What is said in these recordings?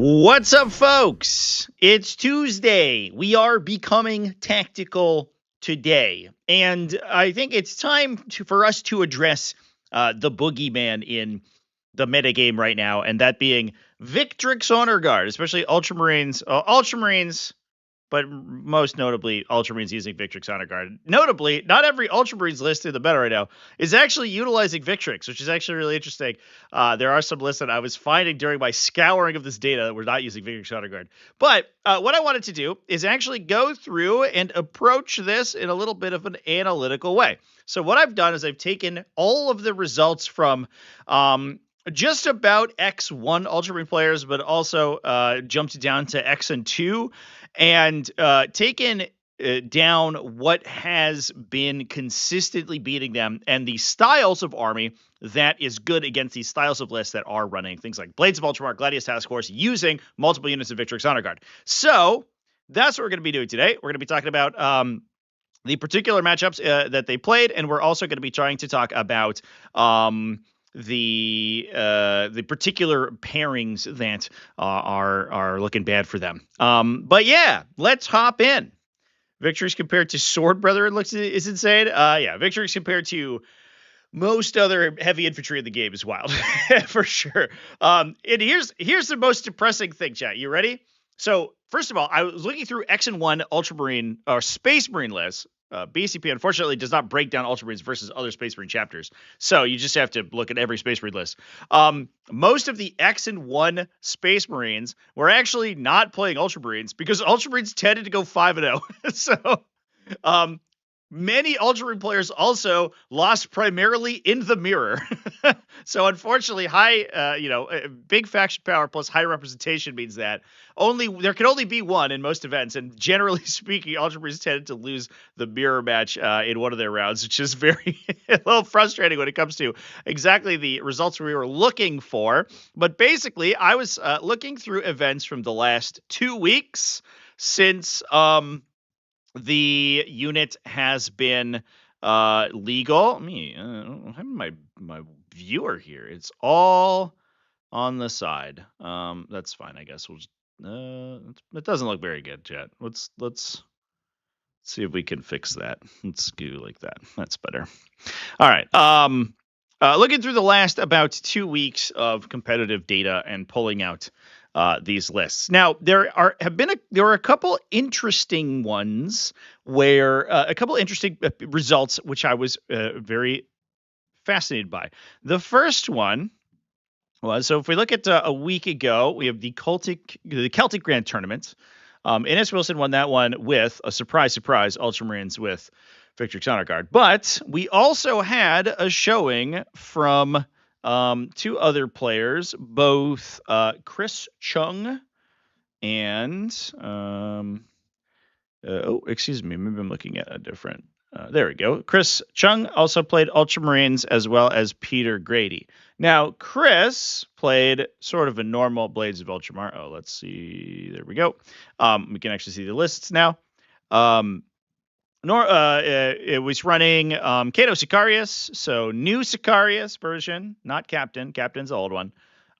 What's up, folks? It's Tuesday. We are becoming tactical today. And I think it's time for us to address the boogeyman in the metagame right now, and that being Victrix Honor Guard, especially Ultramarines. Ultramarines, but most notably, Ultramarines using Victrix Honor Guard. Notably, not every Ultramarines list in the meta right now is actually utilizing Victrix, which is actually really interesting. There are some lists that I was finding during my scouring of this data that were not using Victrix Honor Guard. But what I wanted to do is actually go through and approach this in a little bit of an analytical way. So what I've done is I've taken all of the results from just about X1 Ultramarine players, but also jumped down to X and 2 and taken down what has been consistently beating them and the styles of army that is good against these styles of lists that are running things like Blades of Ultramar, Gladius Task Force, using multiple units of Victrix Honor Guard. So that's what we're going to be doing today. We're going to be talking about the particular matchups that they played, and we're also going to be trying to talk about the particular pairings that are looking bad for them. But yeah, let's hop in. Victrix compared to Sword Brethren is insane. Yeah, Victrix compared to most other heavy infantry in the game is wild for sure. And here's the most depressing thing, chat. You ready? So first of all, I was looking through X and 1 Ultramarine or Space Marine lists. BCP unfortunately does not break down Ultramarines versus other Space Marine chapters, so you just have to look at every Space Marine list. Most of the X and 1 Space Marines were actually not playing Ultramarines because Ultramarines tended to go 5-0. So many Ultramarine players also lost primarily in the mirror. So unfortunately, big faction power plus high representation means that there can only be one in most events. And generally speaking, Ultramarines tended to lose the mirror match in one of their rounds, which is very a little frustrating when it comes to exactly the results we were looking for. But basically, I was looking through events from the last 2 weeks since the unit has been legal. Let me have my viewer here. It's all on the side. That's fine. I guess we'll just. It doesn't look very good, chat. Let's see if we can fix that. Let's do like that. That's better. All right. Looking through the last about 2 weeks of competitive data and pulling out these lists. Now, there are a couple interesting ones where a couple interesting results, which I was very fascinated by. The first one was, so if we look at a week ago, we have the Celtic Grand Tournament. Innes Wilson won that one with a surprise Ultramarines with Victrix Honor Guard. But we also had a showing from two other players, both Chris Chung and excuse me, maybe I'm looking at a different. There we go. Chris Chung also played Ultramarines as well as Peter Grady. Now, Chris played sort of a normal Blades of Ultramar. Oh, let's see. There we go. We can actually see the lists now. It was running Cato Sicarius, so new Sicarius version, not Captain. Captain's the old one.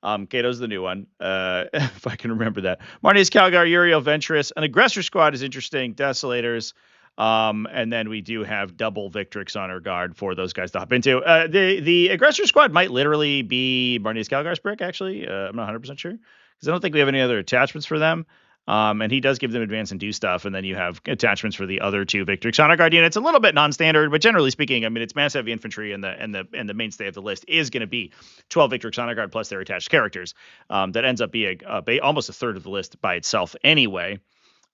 Cato's the new one, if I can remember that. Marnius Calgar, Uriel Ventress. An Aggressor Squad is interesting. Desolators. And then we do have double Victrix Honor Guard for those guys to hop into. The Aggressor Squad might literally be Marnius Calgar's brick, actually. I'm not 100% sure, because I don't think we have any other attachments for them. And he does give them advance and do stuff. And then you have attachments for the other two Victrix Honor Guard units. A little bit non-standard, but generally speaking, I mean, it's mass heavy infantry, and the mainstay of the list is going to be 12 Victrix Honor Guard plus their attached characters. That ends up being almost a third of the list by itself anyway.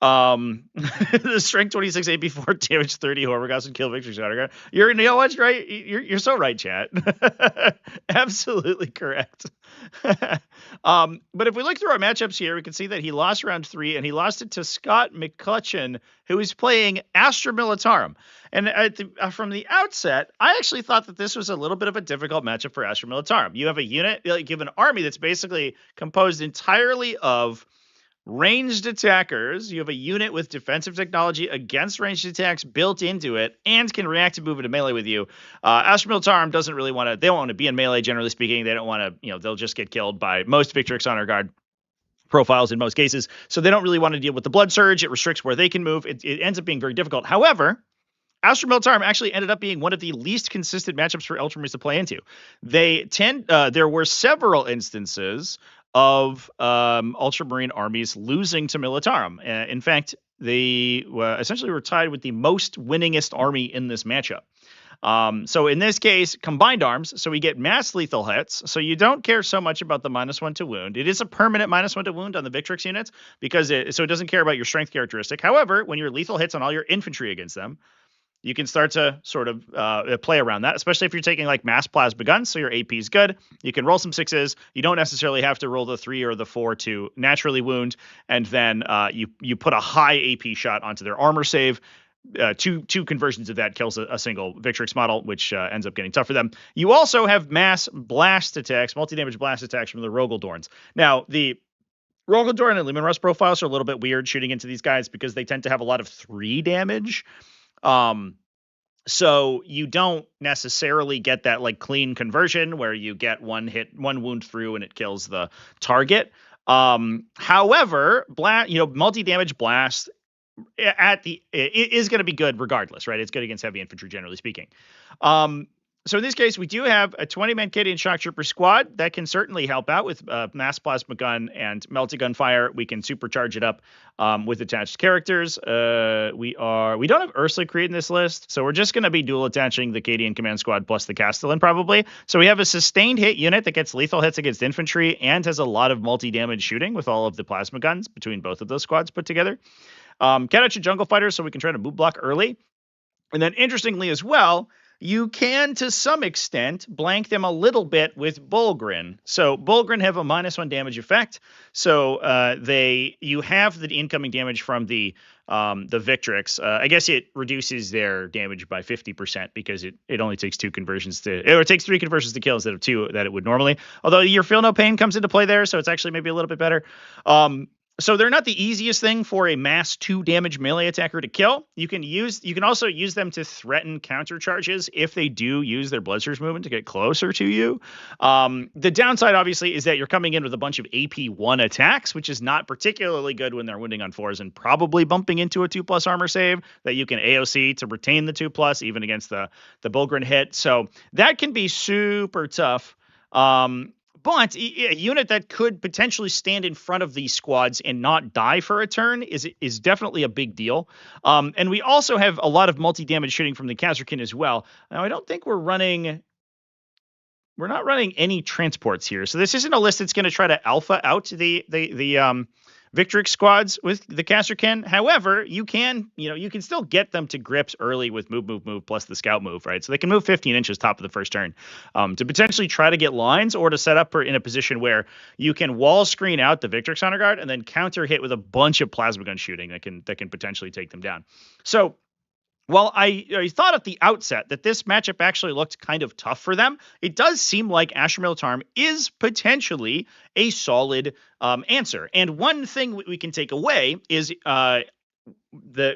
The strength 26 AP4 damage 30 whoever got some kill Victrix Honor Guard. You know what's right? You're so right, chat. Absolutely correct. But if we look through our matchups here, we can see that he lost round 3, and he lost it to Scott McCutcheon, who is playing Astra Militarum. And from the outset, I actually thought that this was a little bit of a difficult matchup for Astra Militarum. You have a unit, you have an army that's basically composed entirely of ranged attackers. You have a unit with defensive technology against ranged attacks built into it and can react to move into melee with you. Astra Militarum doesn't really they don't want to be in melee, generally speaking. They don't want to, they'll just get killed by most Victrix Honor Guard profiles in most cases. So they don't really want to deal with the blood surge. It restricts where they can move. It ends up being very difficult. However, Astra Militarum actually ended up being one of the least consistent matchups for Ultramarines to play into. There were several instances of Ultramarine armies losing to Militarum. In fact, they essentially were tied with the most winningest army in this matchup. So in this case, combined arms, so we get mass lethal hits. So you don't care so much about the -1 to wound. It is a permanent -1 to wound on the Victrix units because it doesn't care about your strength characteristic. However, when your lethal hits on all your infantry against them, you can start to sort of play around that, especially if you're taking like mass plasma guns. So your AP is good. You can roll some 6s. You don't necessarily have to roll the 3 or the 4 to naturally wound. And then you put a high AP shot onto their armor save. Two conversions of that kills a single Victrix model, which ends up getting tough for them. You also have mass blast attacks, multi-damage blast attacks from the Rogaldorns. Now, the Rogaldorn and Lumen Rust profiles are a little bit weird shooting into these guys because they tend to have a lot of 3 damage. So you don't necessarily get that like clean conversion where you get one wound through and it kills the target. However, multi-damage blast it is going to be good regardless, right? It's good against heavy infantry, generally speaking. So in this case, we do have a 20-man Cadian shock trooper squad that can certainly help out with mass plasma gun and melty gun fire. We can supercharge it up with attached characters. We don't have Ursula Creed in this list, so we're just going to be dual attaching the Cadian command squad plus the Castellan probably. So we have a sustained hit unit that gets lethal hits against infantry and has a lot of multi-damage shooting with all of the plasma guns between both of those squads put together. Katacha Jungle Fighters, so we can try to move block early. And then interestingly as well, you can, to some extent, blank them a little bit with Bulgrin. So Bulgrin have a -1 damage effect. So you have the incoming damage from the Victrix. I guess it reduces their damage by 50% because it only takes 2 conversions it takes 3 conversions to kill instead of 2 that it would normally. Although your Feel No Pain comes into play there, so it's actually maybe a little bit better. So they're not the easiest thing for a mass 2 damage melee attacker to kill. You can also use them to threaten counter charges if they do use their Blood Surge movement to get closer to you. The downside, obviously, is that you're coming in with a bunch of AP1 attacks, which is not particularly good when they're wounding on 4s and probably bumping into a 2+ armor save that you can AOC to retain the 2+, even against the Bulgrin hit. So that can be super tough. But a unit that could potentially stand in front of these squads and not die for a turn is definitely a big deal. And we also have a lot of multi-damage shooting from the Kazarkin as well. Now, I don't think we're not running any transports here. So this isn't a list that's going to try to alpha out the Victrix squads with the Kazarkin. However, you can still get them to grips early with move plus the scout move, right? So they can move 15 inches top of the first turn to potentially try to get lines or to set up in a position where you can wall screen out the Victrix honor guard and then counter hit with a bunch of plasma gun shooting that can potentially take them down. So while I thought at the outset that this matchup actually looked kind of tough for them, it does seem like Astra Militarum is potentially a solid answer. And one thing we can take away is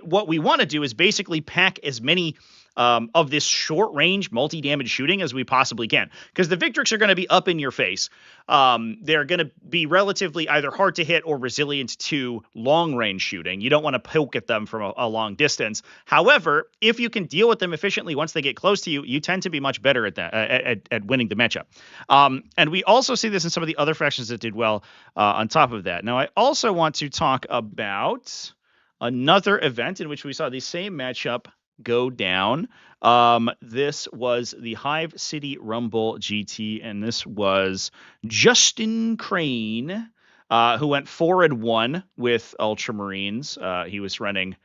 what we want to do is basically pack as many of this short-range multi-damage shooting as we possibly can. Because the Victrix are going to be up in your face. They're going to be relatively either hard to hit or resilient to long-range shooting. You don't want to poke at them from a long distance. However, if you can deal with them efficiently once they get close to you, you tend to be much better at that, at winning the matchup. And we also see this in some of the other factions that did well on top of that. Now, I also want to talk about another event in which we saw the same matchup go down. This was the Hive City Rumble GT, and this was Justin Crane, who went 4-1 with Ultramarines. He was running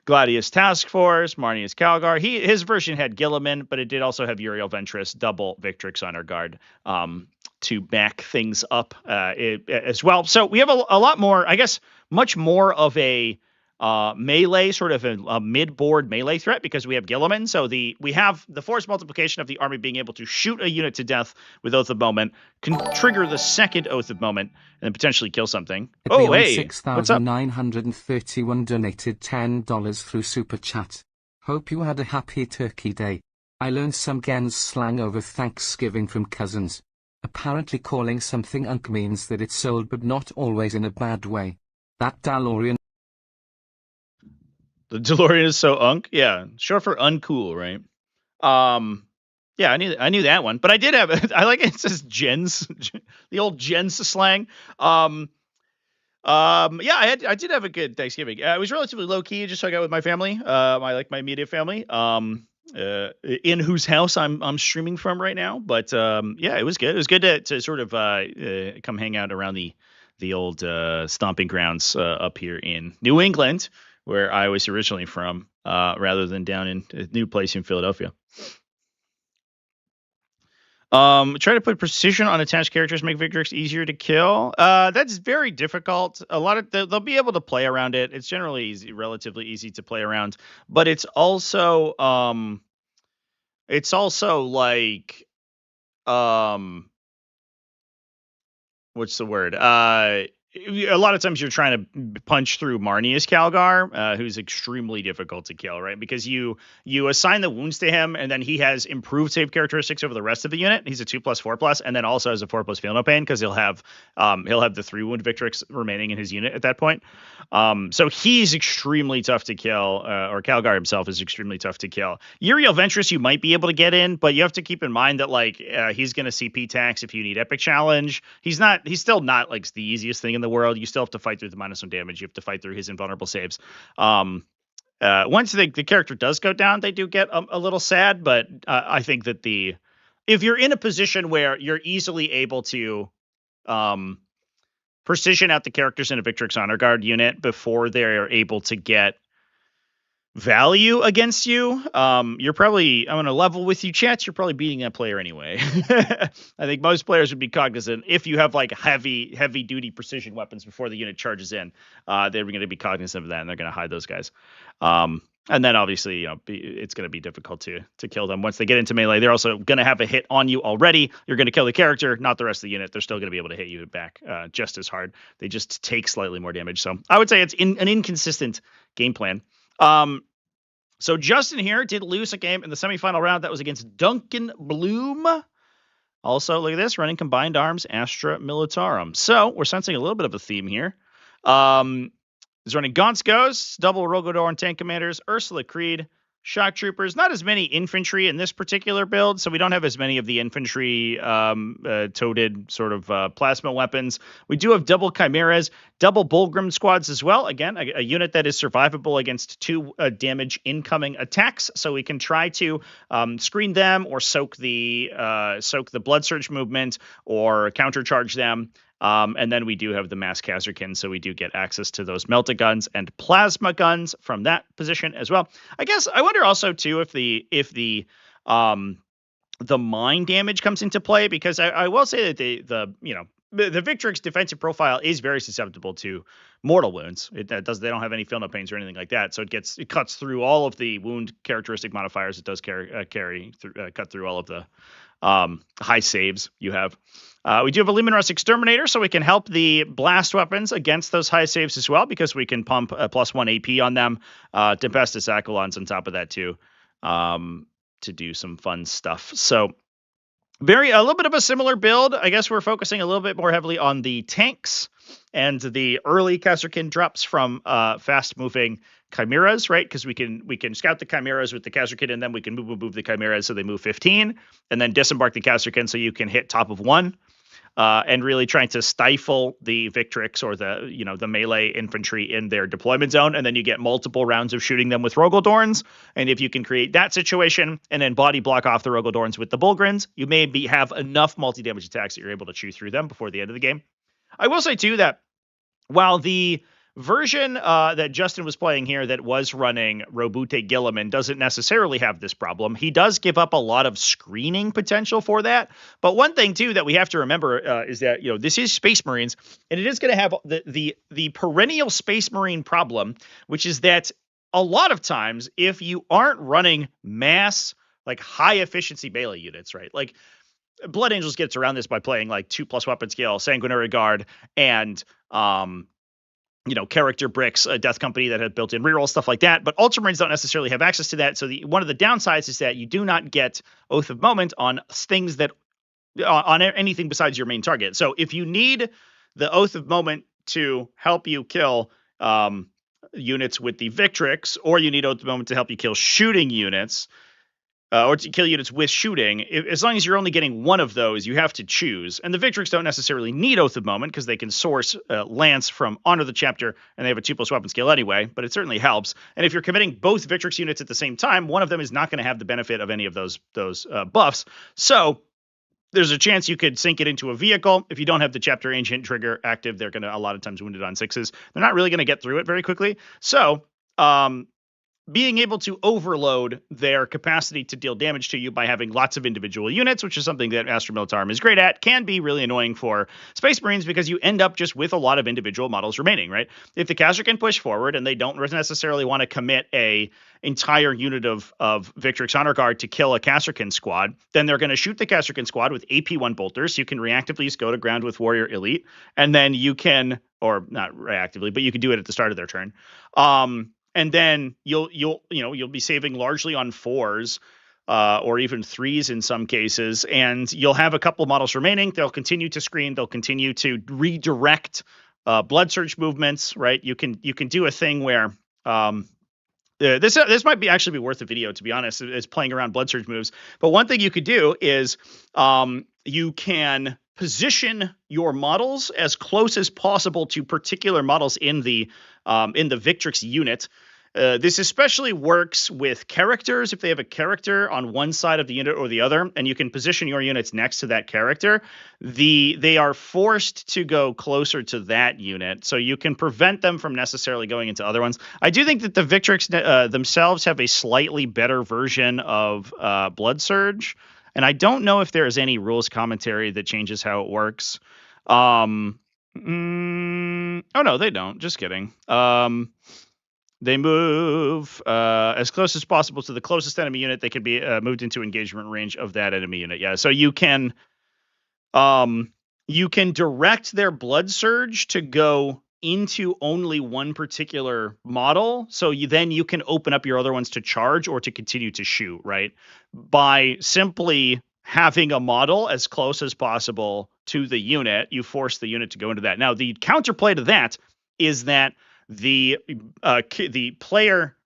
Gladius Task Force, Marnius Calgar. His version had Gilliman, but it did also have Uriel Ventress, double Victrix Honor Guard, to back things up as well. So we have a lot more, I guess, much more of a melee, sort of a mid-board melee threat because we have Gilliman. So we have the force multiplication of the army being able to shoot a unit to death with Oath of Moment, can trigger the second Oath of Moment, and then potentially kill something. Oh, hey, what's up? 6,931 donated $10 through Super Chat. Hope you had a happy Turkey Day. I learned some Gens slang over Thanksgiving from cousins. Apparently calling something unk means that it's sold, but not always in a bad way. That DeLorean. The DeLorean is so unk. Yeah, short for uncool, right? Yeah, I knew that one, but I did have. I like it says gens, the old gens slang. Yeah, I did have a good Thanksgiving. It was relatively low key. Just hung out with my family. My immediate family. In whose house I'm streaming from right now. But yeah, it was good. It was good to sort of come hang out around the old stomping grounds up here in New England, where I was originally from, rather than down in a new place in Philadelphia. Try to put precision on attached characters, make Victrix easier to kill. That's very difficult. A lot of they'll be able to play around it. It's generally relatively easy to play around, but it's also like what's the word? A lot of times you're trying to punch through Marnius Calgar, who's extremely difficult to kill, right? Because you assign the wounds to him, and then he has improved save characteristics over the rest of the unit. He's a 2+, 4+, and then also has a 4+ feel no pain because he'll have the 3 wound Victrix remaining in his unit at that point. So he's extremely tough to kill, or Calgar himself is extremely tough to kill. Uriel Ventress you might be able to get in, but you have to keep in mind that like he's going to CP tax if you need Epic Challenge. He's still not like the easiest thing in the world. You still have to fight through the -1 damage. You have to fight through his invulnerable saves. Once the character does go down, they do get a little sad, but I think that if you're in a position where you're easily able to precision out the characters in a Victrix Honor Guard unit before they're able to get value against you, you're probably, I'm going to level with you, chats, you're probably beating that player anyway. I think most players would be cognizant if you have like heavy duty precision weapons before the unit charges in, they're going to be cognizant of that, and they're going to hide those guys. And then obviously, it's going to be difficult to kill them once they get into melee. They're also going to have a hit on you already. You're going to kill the character, not the rest of the unit. They're still going to be able to hit you back just as hard. They just take slightly more damage. So I would say it's an inconsistent game plan. So Justin here did lose a game in the semifinal round. That was against Duncan Bloom. Also, look at this, running combined arms, Astra Militarum. So we're sensing a little bit of a theme here. He's running Gaunt's Ghosts, double Rogodor and Tank Commanders, Ursula Creed, Shock Troopers. Not as many infantry in this particular build, so we don't have as many of the infantry toted sort of plasma weapons. We do have double Chimeras, double Bulgrim squads as well. Again, a unit that is survivable against 2 damage incoming attacks, so we can try to screen them or soak the Blood Surge movement or countercharge them. And then we do have the Mass Kazarkin, so we do get access to those Melta guns and plasma guns from that position as well. I guess I wonder also too if the mine damage comes into play, because I will say that the Victrix defensive profile is very susceptible to mortal wounds. They don't have any feel no pains or anything like that, so it cuts through all of the wound characteristic modifiers. It does cut through all of the high saves you have. We do have a Luminous Exterminator, so we can help the blast weapons against those high saves as well, because we can pump a +1 AP on them. Tempestus Aquilons on top of that too, to do some fun stuff. So a little bit of a similar build. I guess we're focusing a little bit more heavily on the tanks and the early Kazarkin drops from fast-moving Chimeras, right? Because we can scout the Chimeras with the Kazarkin, and then we can move the Chimeras so they move 15, and then disembark the Kazarkin so you can hit top of 1. And really trying to stifle the Victrix or the melee infantry in their deployment zone, and then you get multiple rounds of shooting them with Rogodorns. And if you can create that situation and then body block off the Rogodorns with the Bulgrins, you may have enough multi-damage attacks that you're able to chew through them before the end of the game. I will say too that while the version that Justin was playing here that was running Robute Gilliman doesn't necessarily have this problem, he does give up a lot of screening potential for that. But one thing too that we have to remember is that this is Space Marines, and it is going to have the perennial Space Marine problem, which is that a lot of times if you aren't running mass like high efficiency melee units, right? Like Blood Angels gets around this by playing like 2+ weapon skill, Sanguinary Guard, and character bricks, a Death Company that have built-in reroll, stuff like that. But Ultramarines don't necessarily have access to that. So one of the downsides is that you do not get Oath of Moment on things that on anything besides your main target. So if you need the Oath of Moment to help you kill units with the Victrix, or you need Oath of Moment to help you kill shooting units, or to kill units with shooting, as long as you're only getting one of those, you have to choose. And the Victrix don't necessarily need Oath of Moment because they can source Lance from Honor the Chapter, and they have a 2+ weapon skill anyway, but it certainly helps. And if you're committing both Victrix units at the same time, one of them is not going to have the benefit of any of those buffs. So there's a chance you could sink it into a vehicle. If you don't have the Chapter Ancient trigger active, they're going to a lot of times wound it on 6s. They're not really going to get through it very quickly. So being able to overload their capacity to deal damage to you by having lots of individual units, which is something that Astra Militarum is great at, can be really annoying for Space Marines because you end up just with a lot of individual models remaining, right? If the caster can push forward and they don't necessarily want to commit a entire unit of Victrix Honor Guard to kill a Casterkin squad, then they're going to shoot the Casterkin squad with AP1 bolters. You can reactively just go to ground with Warrior Elite, and then you can, or not reactively, but you can do it at the start of their turn. And then you'll be saving largely on 4s or even 3s in some cases, and you'll have a couple models remaining. They'll continue to screen. They'll continue to redirect blood surge movements. Right? You can do a thing where this might actually be worth a video, to be honest, is playing around blood surge moves. But one thing you could do is you can position your models as close as possible to particular models in the Victrix unit. This especially works with characters. If they have a character on one side of the unit or the other, and you can position your units next to that character, they are forced to go closer to that unit, so you can prevent them from necessarily going into other ones. I do think that the Victrix themselves have a slightly better version of Blood Surge, and I don't know if there is any rules commentary that changes how it works. Oh no, they don't. Just kidding. They move as close as possible to the closest enemy unit. They can be moved into engagement range of that enemy unit. Yeah, so you can direct their blood surge to go into only one particular model. So then you can open up your other ones to charge or to continue to shoot, right? By simply having a model as close as possible to the unit, you force the unit to go into that. Now, the counterplay to that is that the player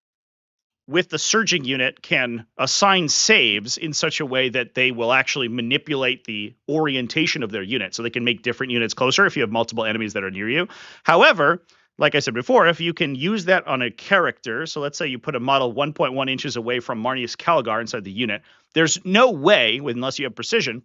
with the surging unit can assign saves in such a way that they will actually manipulate the orientation of their unit, so they can make different units closer if you have multiple enemies that are near you. However, like I said before, if you can use that on a character, so let's say you put a model 1.1 inches away from Marneus Calgar inside the unit, there's no way, unless you have precision,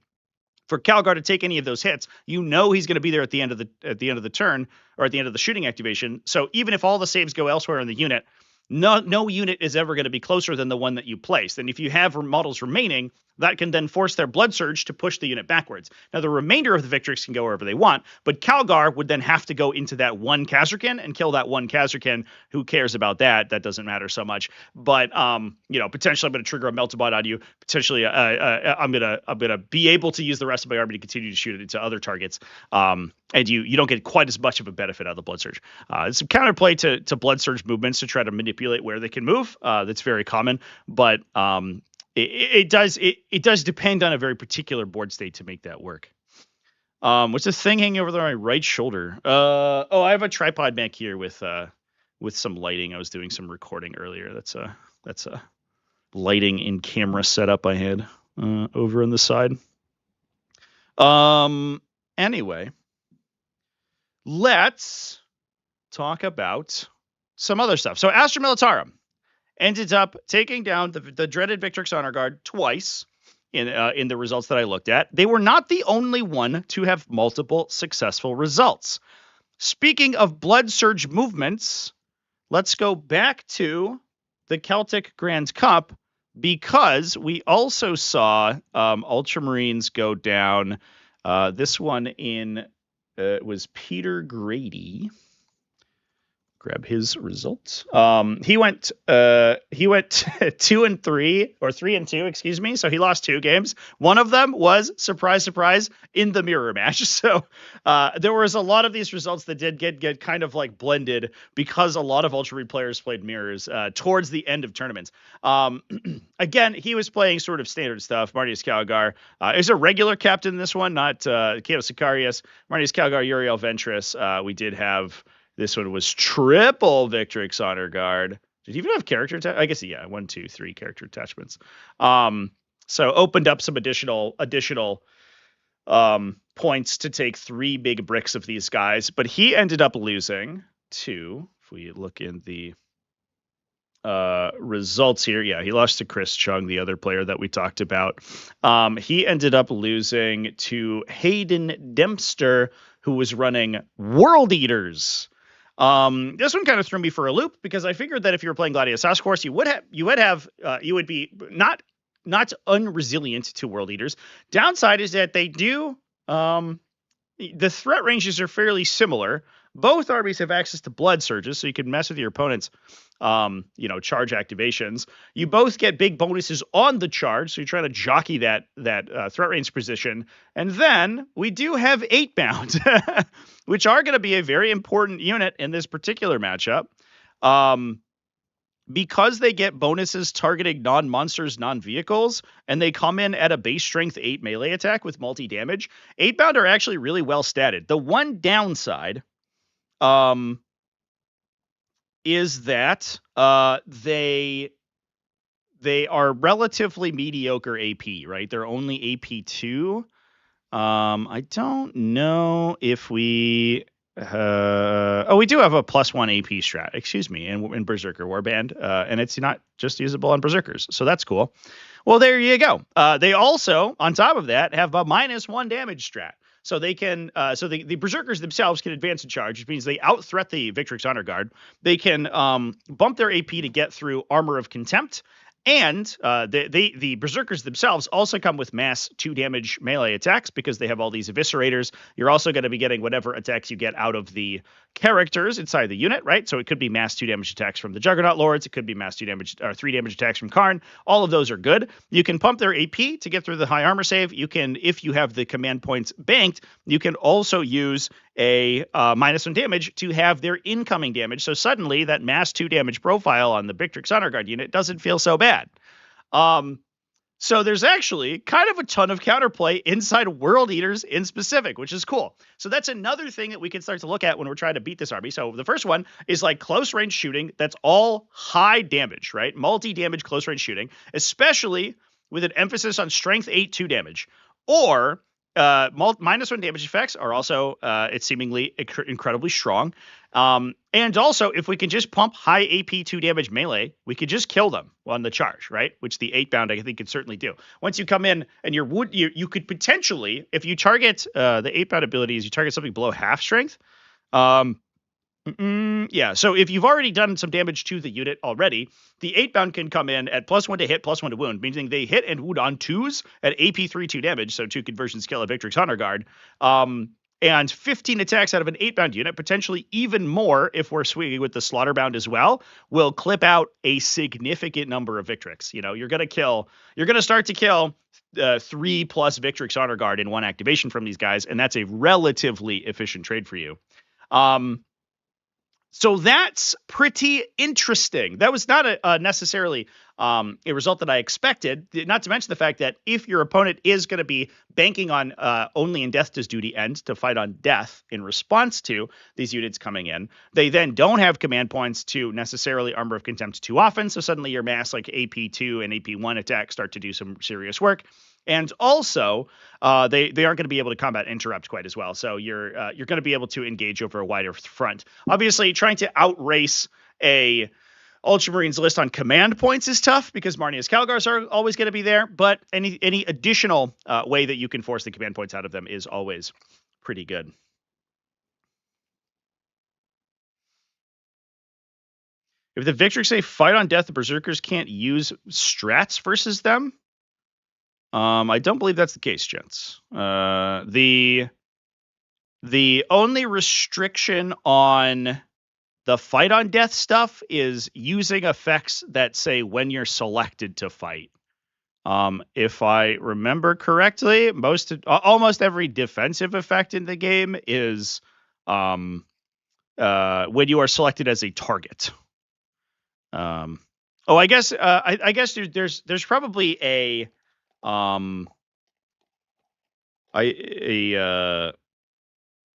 for Calgar to take any of those hits. You know he's going to be there at the end of the turn, or at the end of the shooting activation. So even if all the saves go elsewhere in the unit, no unit is ever going to be closer than the one that you placed. And if you have models remaining, that can then force their blood surge to push the unit backwards. Now, the remainder of the Victrix can go wherever they want, but Calgar would then have to go into that one Casterkin and kill that one Casterkin. Who cares about that? That doesn't matter so much. But potentially I'm going to trigger a Meltabot on you. Potentially, I'm gonna be able to use the rest of my army to continue to shoot it into other targets. And you don't get quite as much of a benefit out of the blood surge. It's some counterplay to blood surge movements to try to manipulate where they can move. That's very common, but it does depend on a very particular board state to make that work. What's the thing hanging over my right shoulder? I have a tripod back here with some lighting. I was doing some recording earlier. That's a lighting in camera setup I had over on the side. Anyway, let's talk about some other stuff. So Astra Militarum ended up taking down the dreaded Victrix Honor Guard twice in the results that I looked at. They were not the only one to have multiple successful results. Speaking of blood surge movements, let's go back to the Celtic Grand Cup, because we also saw Ultramarines go down. This one it was Peter Grady. grab his results. He went 2-3 or 3-2, excuse me. So he lost 2 games. One of them was, surprise, surprise, in the mirror match. So there was a lot of these results that did get kind of like blended because a lot of Ultramarine players played mirrors towards the end of tournaments. Again, he was playing sort of standard stuff. Martius Calgar is a regular captain in this one, not Kato Sicarius. Martius Calgar, Uriel Ventress. We did have. This one was triple Victrix Honor Guard. Did he even have character? I guess, yeah, 1, 2, 3 character attachments. So opened up some additional points to take 3 big bricks of these guys. But he ended up losing to, if we look in the results here, yeah, he lost to Chris Chung, the other player that we talked about. He ended up losing to Hayden Dempster, who was running World Eaters. This one kind of threw me for a loop because I figured that if you were playing Gladius Task Force, you would be not unresilient to World Eaters. Downside is that they do the threat ranges are fairly similar. Both armies have access to blood surges, so you can mess with your opponent's charge activations. You both get big bonuses on the charge, so you're trying to jockey that threat range position. And then we do have 8-bound, which are going to be a very important unit in this particular matchup. Because they get bonuses targeting non-monsters, non-vehicles, and they come in at a base strength 8 melee attack with multi-damage, 8-bound are actually really well statted. The one downside is that they are relatively mediocre AP, right? They're only AP 2. I don't know if we... we do have a +1 AP strat, excuse me, in Berserker Warband, and it's not just usable on Berserkers, so that's cool. Well, there you go. They also, on top of that, have a -1 damage strat. So they can, the Berserkers themselves can advance in charge, which means they out-threat the Victrix Honor Guard. They can bump their AP to get through Armor of Contempt, and the Berserkers themselves also come with mass 2 damage melee attacks because they have all these eviscerators. You're also going to be getting whatever attacks you get out of the characters inside the unit, right? So it could be mass 2 damage attacks from the Juggernaut Lords. It could be mass 2 damage or 3 damage attacks from Karn. All of those are good. You can pump their AP to get through the high armor save. You can, if you have the command points banked, you can also use a -1 damage to have their incoming damage. So suddenly that mass 2 damage profile on the Victrix Honor Guard unit doesn't feel so bad. So there's actually kind of a ton of counterplay inside World Eaters in specific, which is cool. So that's another thing that we can start to look at when we're trying to beat this army. So the first one is like close range shooting. That's all high damage, right? Multi-damage close range shooting, especially with an emphasis on strength 8 2 damage. Or -1 damage effects are also it's seemingly incredibly strong. And also, if we can just pump high AP 2 damage melee, we could just kill them on the charge, right? Which the 8-bound I think could certainly do. Once you come in and you could potentially, if you target the 8-bound abilities, you target something below half strength. Yeah, so if you've already done some damage to the unit already, the 8-bound can come in at +1 to hit, +1 to wound, meaning they hit and wound on 2s at AP 3 2 damage, so 2 conversion skill of Victrix Honor Guard. And 15 attacks out of an 8-bound unit, potentially even more if we're swinging with the Slaughterbound as well, will clip out a significant number of Victrix. You're going to start to kill 3+ Victrix Honor Guard in one activation from these guys, and that's a relatively efficient trade for you. So that's pretty interesting. That was not necessarily a result that I expected, not to mention the fact that if your opponent is going to be banking on only in Death Does Duty end to fight on death in response to these units coming in, they then don't have command points to necessarily Armor of Contempt too often, so suddenly your mass like AP 2 and AP 1 attacks start to do some serious work. And also, they aren't going to be able to combat interrupt quite as well. So you're going to be able to engage over a wider front. Obviously, trying to outrace a Ultramarines list on command points is tough because Marnius Calgars are always going to be there. But any additional way that you can force the command points out of them is always pretty good. If the Victrix say fight on death, the Berserkers can't use strats versus them. I don't believe that's the case, gents. The only restriction on The fight on death stuff is using effects that say when you're selected to fight. If I remember correctly, almost every defensive effect in the game is when you are selected as a target. I guess there's probably a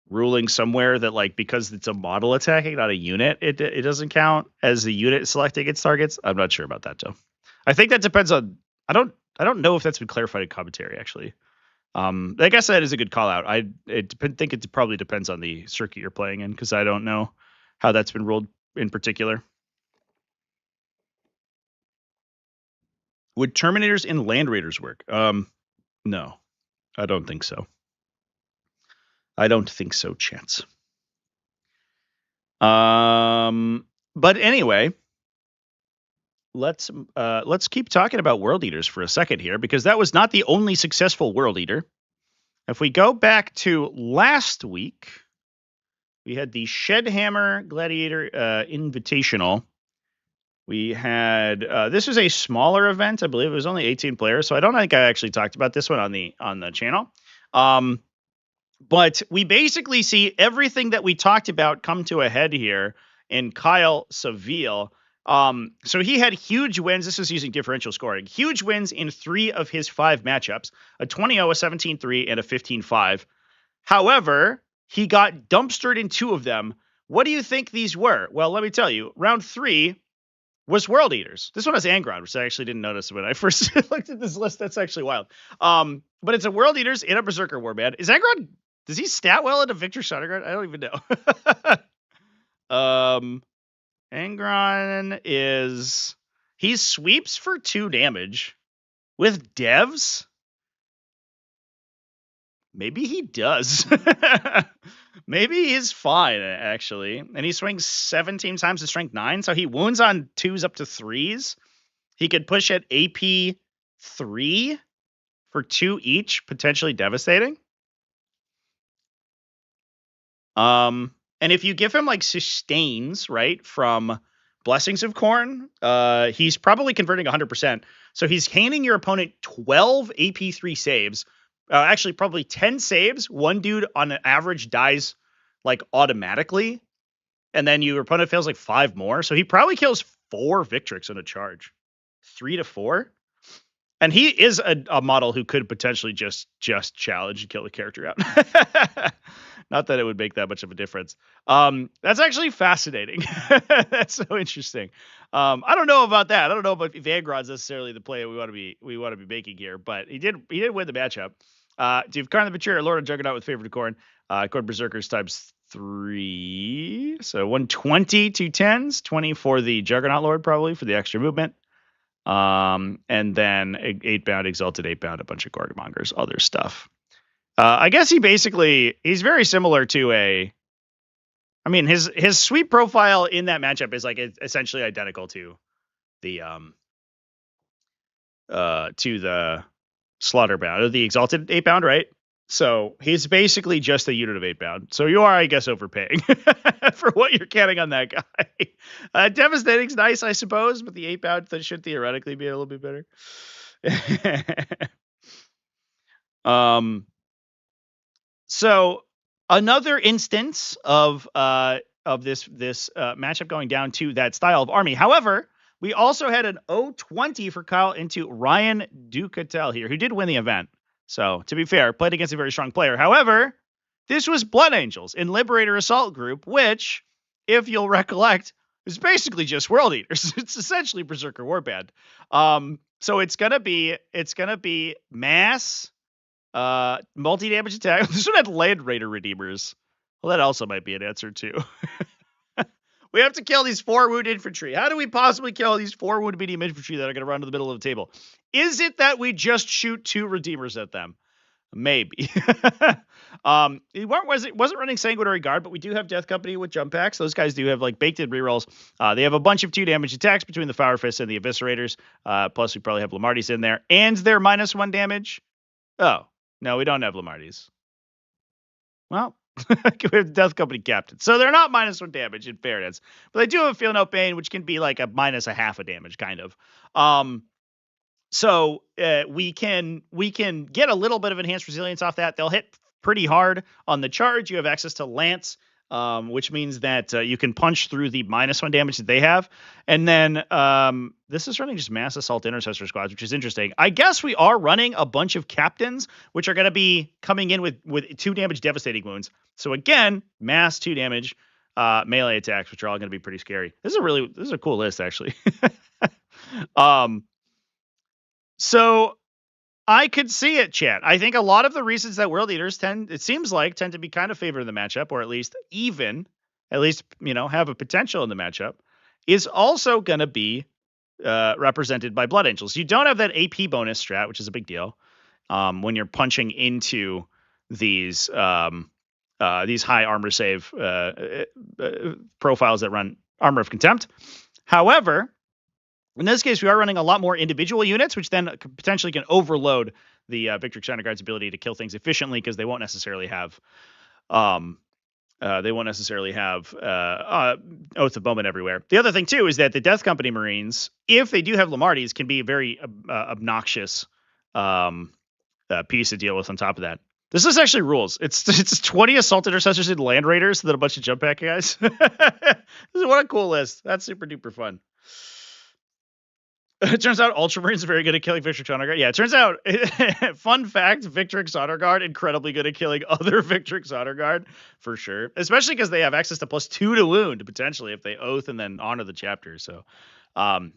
ruling somewhere that, like, because it's a model attacking, not a unit, it doesn't count as the unit selecting its targets. I'm not sure about that though. I think that depends on. I don't know if that's been clarified in commentary actually. I guess that is a good call out. I think it probably depends on the circuit you're playing in, because I don't know how that's been ruled in particular. Would Terminators and Land Raiders work? No, I don't think so. I don't think so, Chance. But anyway, let's keep talking about World Eaters for a second here, because that was not the only successful World Eater. If we go back to last week, we had the Shedhammer Gladiator Invitational. We had this was a smaller event. I believe it was only 18 players, so I don't think I actually talked about this one on the channel. But we basically see everything that we talked about come to a head here in Kyle Seville. So he had huge wins. This is using differential scoring. Huge wins in 3 of his 5 matchups, a 20-0, a 17-3, and a 15-5. However, he got dumpstered in 2 of them. What do you think these were? Well, let me tell you. Round 3 was World Eaters. This one has Angron, which I actually didn't notice when I first looked at this list. That's actually wild. But it's a World Eaters in a Berserker Warband. Is Angron, does he stat well into Victrix Underground? I don't even know. Angron he sweeps for 2 damage with devs. Maybe he does. Maybe he's fine, actually. And he swings 17 times to strength 9, so he wounds on 2s up to 3s. He could push at AP 3 for 2 each, potentially devastating. And if you give him like sustains, right, from Blessings of Corn, he's probably converting 100%. So he's handing your opponent 12 AP3 saves. Actually, probably 10 saves. One dude on an average dies like automatically. And then your opponent fails like 5 more. So he probably kills 4 Victrix in a charge. 3 to 4. And he is a model who could potentially just challenge and kill the character out. Not that it would make that much of a difference. That's actually fascinating. That's so interesting. I don't know about that. I don't know about if Angron's necessarily the play we want to be making here, but he did win the matchup. Do you have Karn the Mature, Lord of Juggernaut with Favorite of Corn? Corn Berserkers times 3. So 120 to 10s, 20 for the Juggernaut Lord, probably for the extra movement. And then 8-bound, Exalted 8-bound, a bunch of Gorgmongers, other stuff. I guess he's very similar to his sweep profile in that matchup is like essentially identical to the Slaughterbound, or the Exalted 8-bound, right? So he's basically just a unit of 8-bound. So you are, I guess, overpaying for what you're getting on that guy. Devastating's nice, I suppose, but the 8-bound should theoretically be a little bit better. So another instance of this matchup going down to that style of army. However, we also had an 0-20 for Kyle into Ryan Ducatel here, who did win the event. So, to be fair, played against a very strong player. However, this was Blood Angels in Liberator Assault Group, which, if you'll recollect, is basically just World Eaters. It's essentially Berserker Warband. So it's gonna be mass, multi-damage attack. This one had Land Raider Redeemers. Well, that also might be an answer too. We have to kill these 4 wounded infantry. How do we possibly kill these 4 wounded medium infantry that are going to run to the middle of the table? Is it that we just shoot 2 Redeemers at them? Maybe. It wasn't running Sanguinary Guard, but we do have Death Company with jump packs. Those guys do have like baked in rerolls. They have a bunch of 2 damage attacks between the Fire Fists and the Eviscerators. Plus we probably have Lamartis in there, and they're -1 damage. Oh, no, we don't have Lamartis. Well, We have Death Company Captain. So they're not -1 damage in fairness. But they do have Feel No Pain, which can be like a -0.5 damage, kind of. So we can get a little bit of enhanced resilience off that. They'll hit pretty hard on the charge. You have access to Lance, which means that you can punch through the -1 damage that they have. And then this is running just Mass Assault Intercessor Squads, which is interesting. I guess we are running a bunch of captains, which are going to be coming in with 2 damage devastating wounds. So again, mass 2 damage melee attacks, which are all going to be pretty scary. This is a cool list, actually. So I could see it, chat. I think a lot of the reasons that World Eaters tend to be kind of favored in the matchup, or at least have a potential in the matchup, is also going to be represented by Blood Angels. You don't have that AP bonus strat, which is a big deal when you're punching into these high armor save profiles that run Armor of Contempt. However, in this case, we are running a lot more individual units, which then potentially can overload the Victrix Honor Guard's ability to kill things efficiently, because they won't necessarily have Oath of Moment everywhere. The other thing too is that the Death Company Marines, if they do have Lamarties, can be a very obnoxious piece to deal with. On top of that, this is actually rules. It's 20 Assault Intercessors and Land Raiders, and then a bunch of Jump Pack guys. What a cool list. That's super duper fun. It turns out Ultramarines are very good at killing Victrix Honor Guard. Yeah, it turns out, fun fact, Victrix Honor Guard incredibly good at killing other Victrix Honor Guard, for sure. Especially because they have access to +2 to wound, potentially, if they Oath and then honor the chapter. So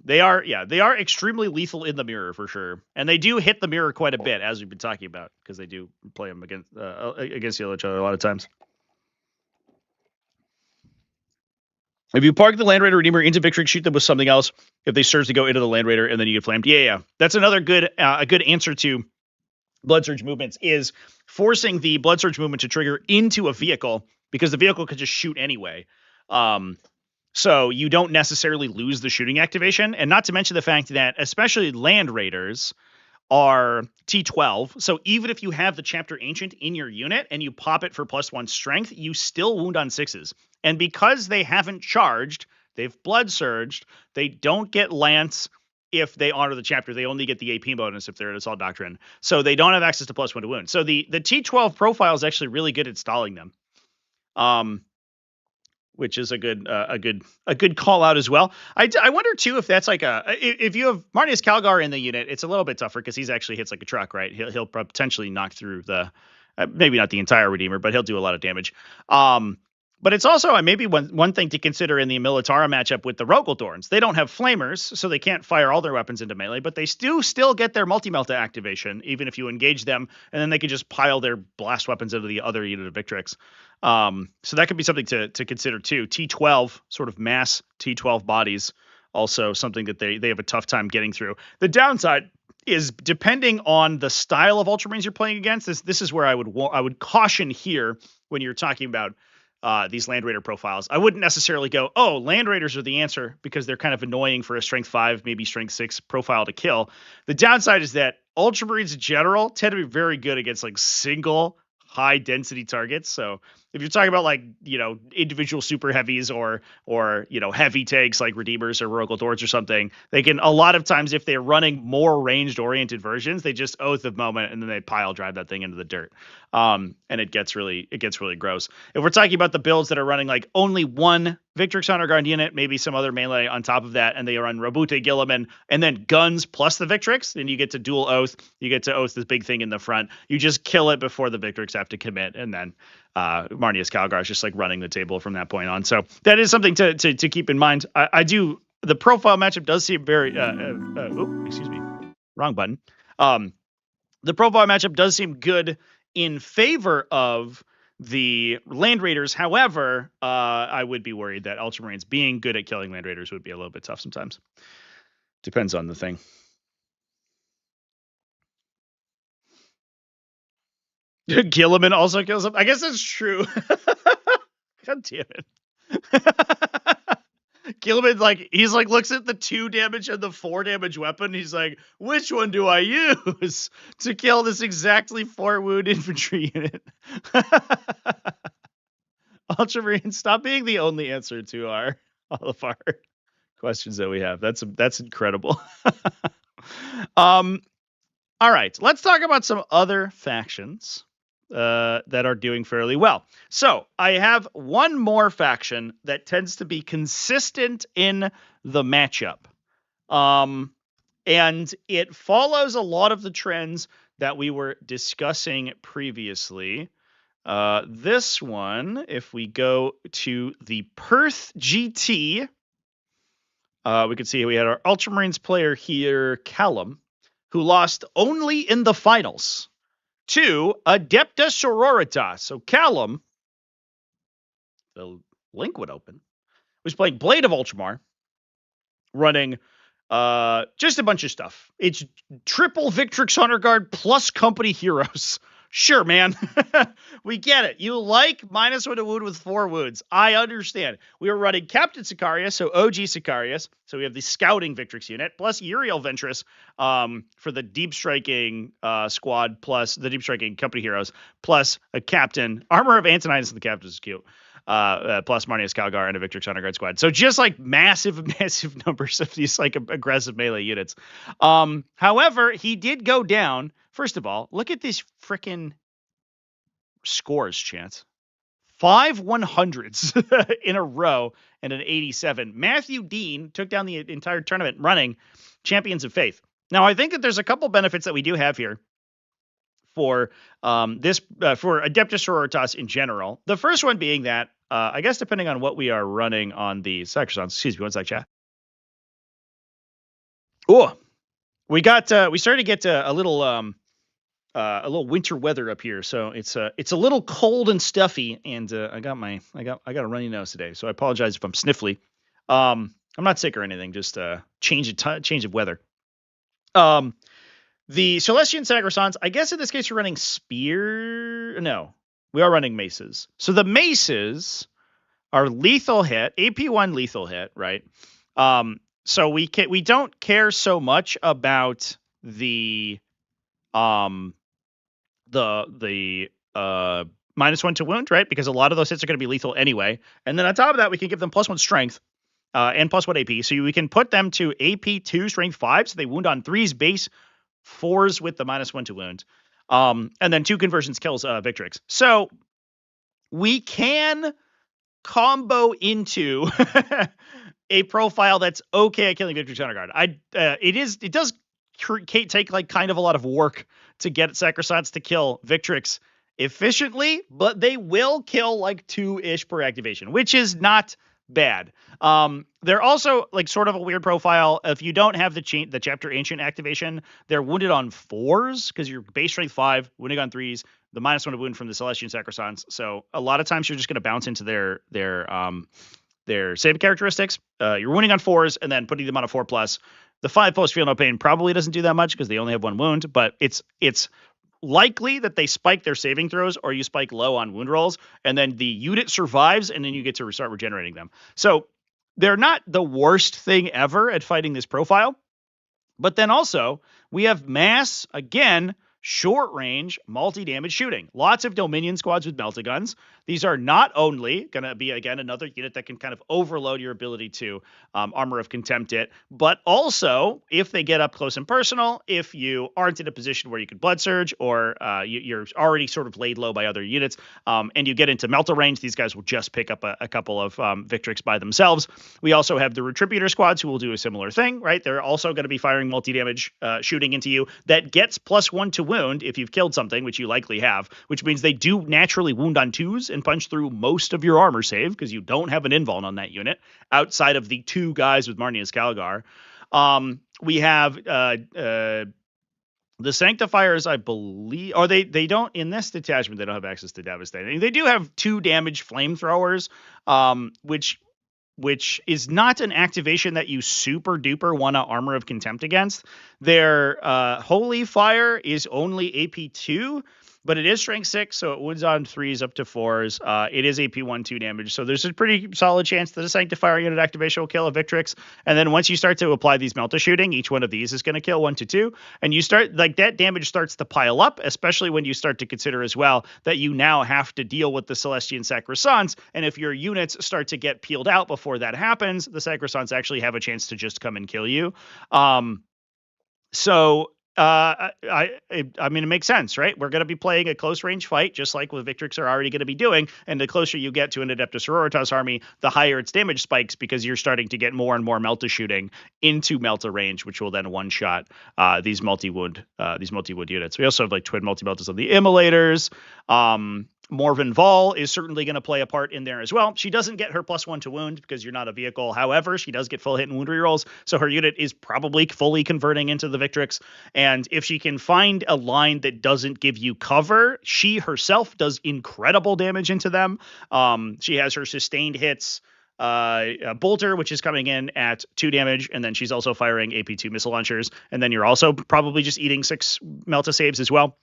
they are extremely lethal in the mirror, for sure. And they do hit the mirror quite a bit, as we've been talking about, because they do play them against each other a lot of times. If you park the Land Raider Redeemer into Victrix, shoot them with something else. If they surge to go into the Land Raider and then you get flamed. Yeah. That's another good answer to Blood Surge movements, is forcing the Blood Surge movement to trigger into a vehicle, because the vehicle could just shoot anyway. So you don't necessarily lose the shooting activation. And not to mention the fact that especially Land Raiders are T12. So even if you have the Chapter Ancient in your unit and you pop it for +1 strength, you still wound on 6s. And because they haven't charged, they've blood surged, they don't get Lance if they honor the chapter. They only get the AP bonus if they're at Assault Doctrine. So they don't have access to +1 to wound. So the T12 profile is actually really good at stalling them. Which is a good call out as well. I wonder too if that's like if you have Marnius Calgar in the unit, it's a little bit tougher because he's actually hits like a truck, right? He'll potentially knock through the maybe not the entire Redeemer, but he'll do a lot of damage. But it's also maybe one thing to consider in the Militara matchup with the Rogaldorns. They don't have flamers, so they can't fire all their weapons into melee, but they do still get their multi-melta activation, even if you engage them, and then they can just pile their blast weapons into the other unit of Victrix. So that could be something to consider too. T12, sort of mass T12 bodies, also something that they have a tough time getting through. The downside is, depending on the style of Ultramarines you're playing against, this is where I would caution here when you're talking about these Land Raider profiles. I wouldn't necessarily go, oh, Land Raiders are the answer, because they're kind of annoying for a Strength 5, maybe Strength 6 profile to kill. The downside is that Ultramarines in general tend to be very good against like single high density targets. So if you're talking about like, individual super heavies or heavy tanks like Redeemers or Rogaldorns or something, they can, a lot of times, if they're running more ranged oriented versions, they just Oath of Moment and then they pile drive that thing into the dirt. And it gets really gross. If we're talking about the builds that are running like only one Victrix Honor Guard unit, maybe some other melee on top of that, and they run Robute Gilliman and then guns plus the Victrix, then you get to dual Oath. You get to Oath this big thing in the front. You just kill it before the Victrix have to commit, and then Marnius Calgar is just like running the table from that point on. So that is something to keep in mind. The profile matchup does seem very excuse me, wrong button. The profile matchup does seem good in favor of the Land Raiders. However, I would be worried that Ultramarines being good at killing Land Raiders would be a little bit tough sometimes. Depends on the thing. Gilliman also kills him. I guess that's true. God damn it. Gilliman, looks at the 2 damage and the 4 damage weapon. He's like, which one do I use to kill this exactly 4 wound infantry unit? Ultramarines, stop being the only answer to all of our questions that we have. That's incredible. All right, let's talk about some other factions that are doing fairly well. So I have one more faction that tends to be consistent in the matchup. And it follows a lot of the trends that we were discussing previously. This one, if we go to the Perth GT, we can see we had our Ultramarines player here, Callum, who lost only in the finals to Adepta Sororitas. So Callum, the link would open, was playing Blade of Ultramar, running just a bunch of stuff. It's triple Victrix Honor Guard plus company heroes. Sure, man. We get it. You like -1 to wound with 4 wounds. I understand. We were running Captain Sicarius, so OG Sicarius. So we have the scouting Victrix unit, plus Uriel Ventress for the deep striking squad, plus the deep striking company heroes, plus a captain. Armor of Antoninus and the captain is cute. Plus Marnius Calgar and a Victrix Honor Guard squad. So just like massive numbers of these like aggressive melee units. However, he did go down. First of all, look at these freaking scores, Chance. 5 100s in a row and an 87. Matthew Dean took down the entire tournament running Champions of Faith. Now, I think that there's a couple benefits that we do have here for for Adepta Sororitas in general. The first one being that, I guess depending on what we are running on the Sacrosans, excuse me, one sec, chat. Oh, we started to get a little winter weather up here, so it's a little cold and stuffy, and I got a runny nose today, so I apologize if I'm sniffly. I'm not sick or anything, just change of weather. The Celestian Sacrosans, I guess in this case we're running spear. No, we are running maces. So the maces are lethal hit, AP1 lethal hit, right? So we don't care so much about the -1 to wound, right? Because a lot of those hits are going to be lethal anyway. And then on top of that, we can give them +1 strength and +1 AP. So we can put them to AP2 strength 5, so they wound on 3's base, 4s with the -1 to wound. And then 2 conversions kills Victrix. So we can combo into a profile that's okay at killing Victrix Honor Guard. It does take like kind of a lot of work to get Sacrosans to kill Victrix efficiently, but they will kill like 2-ish per activation, which is not bad. They're also like sort of a weird profile. If you don't have the Chapter Ancient activation, they're wounded on 4s because you're base strength 5, wounding on 3s, the -1 to wound from the Celestian Sacrosans. So a lot of times you're just going to bounce into their save characteristics. You're wounding on 4s and then putting them on a 4+. The 5+ feel no pain probably doesn't do that much because they only have 1 wound, but it's likely that they spike their saving throws or you spike low on wound rolls, and then the unit survives, and then you get to start regenerating them. So they're not the worst thing ever at fighting this profile. But then also, we have mass, again, short range, multi-damage shooting. Lots of Dominion squads with meltaguns. These are not only going to be, again, another unit that can kind of overload your ability to Armor of Contempt it, but also, if they get up close and personal, if you aren't in a position where you could Blood Surge, or you're already sort of laid low by other units, and you get into Melta range, these guys will just pick up a couple of Victrix by themselves. We also have the Retributor squads who will do a similar thing, right? They're also going to be firing multi-damage shooting into you that gets +1 to wound if you've killed something, which you likely have, which means they do naturally wound on 2s and punch through most of your armor save because you don't have an invuln on that unit outside of the 2 guys with Marnius Calgar. We have the Sanctifiers, I believe, or they don't, in this detachment, they don't have access to Devastating. They do have 2 damage flamethrowers, which is not an activation that you super duper want to Armor of Contempt against. Their Holy Fire is only AP2, but it is strength 6, so it wounds on 3s up to 4s. It is AP 1/2 damage, so there's a pretty solid chance that a Sanctifier unit activation will kill a Victrix. And then once you start to apply these Melta shooting, each one of these is going to kill 1 to 2, and you start like that damage starts to pile up, especially when you start to consider as well that you now have to deal with the Celestian Sacrosants, and if your units start to get peeled out before that happens, the Sacrosants actually have a chance to just come and kill you. So I mean, it makes sense, right? We're going to be playing a close range fight, just like what Victrix are already going to be doing. And the closer you get to an Adepta Sororitas army, the higher its damage spikes because you're starting to get more and more Melta shooting into Melta range, which will then one shot these multi-wood units. We also have like twin multi-meltas on the immolators. Morven Vol is certainly going to play a part in there as well. She doesn't get her +1 to wound because you're not a vehicle. However, she does get full hit and wound rerolls, so her unit is probably fully converting into the Victrix. And if she can find a line that doesn't give you cover, she herself does incredible damage into them. She has her sustained hits, Bolter, which is coming in at 2 damage, and then she's also firing AP2 missile launchers, and then you're also probably just eating 6 Melta saves as well.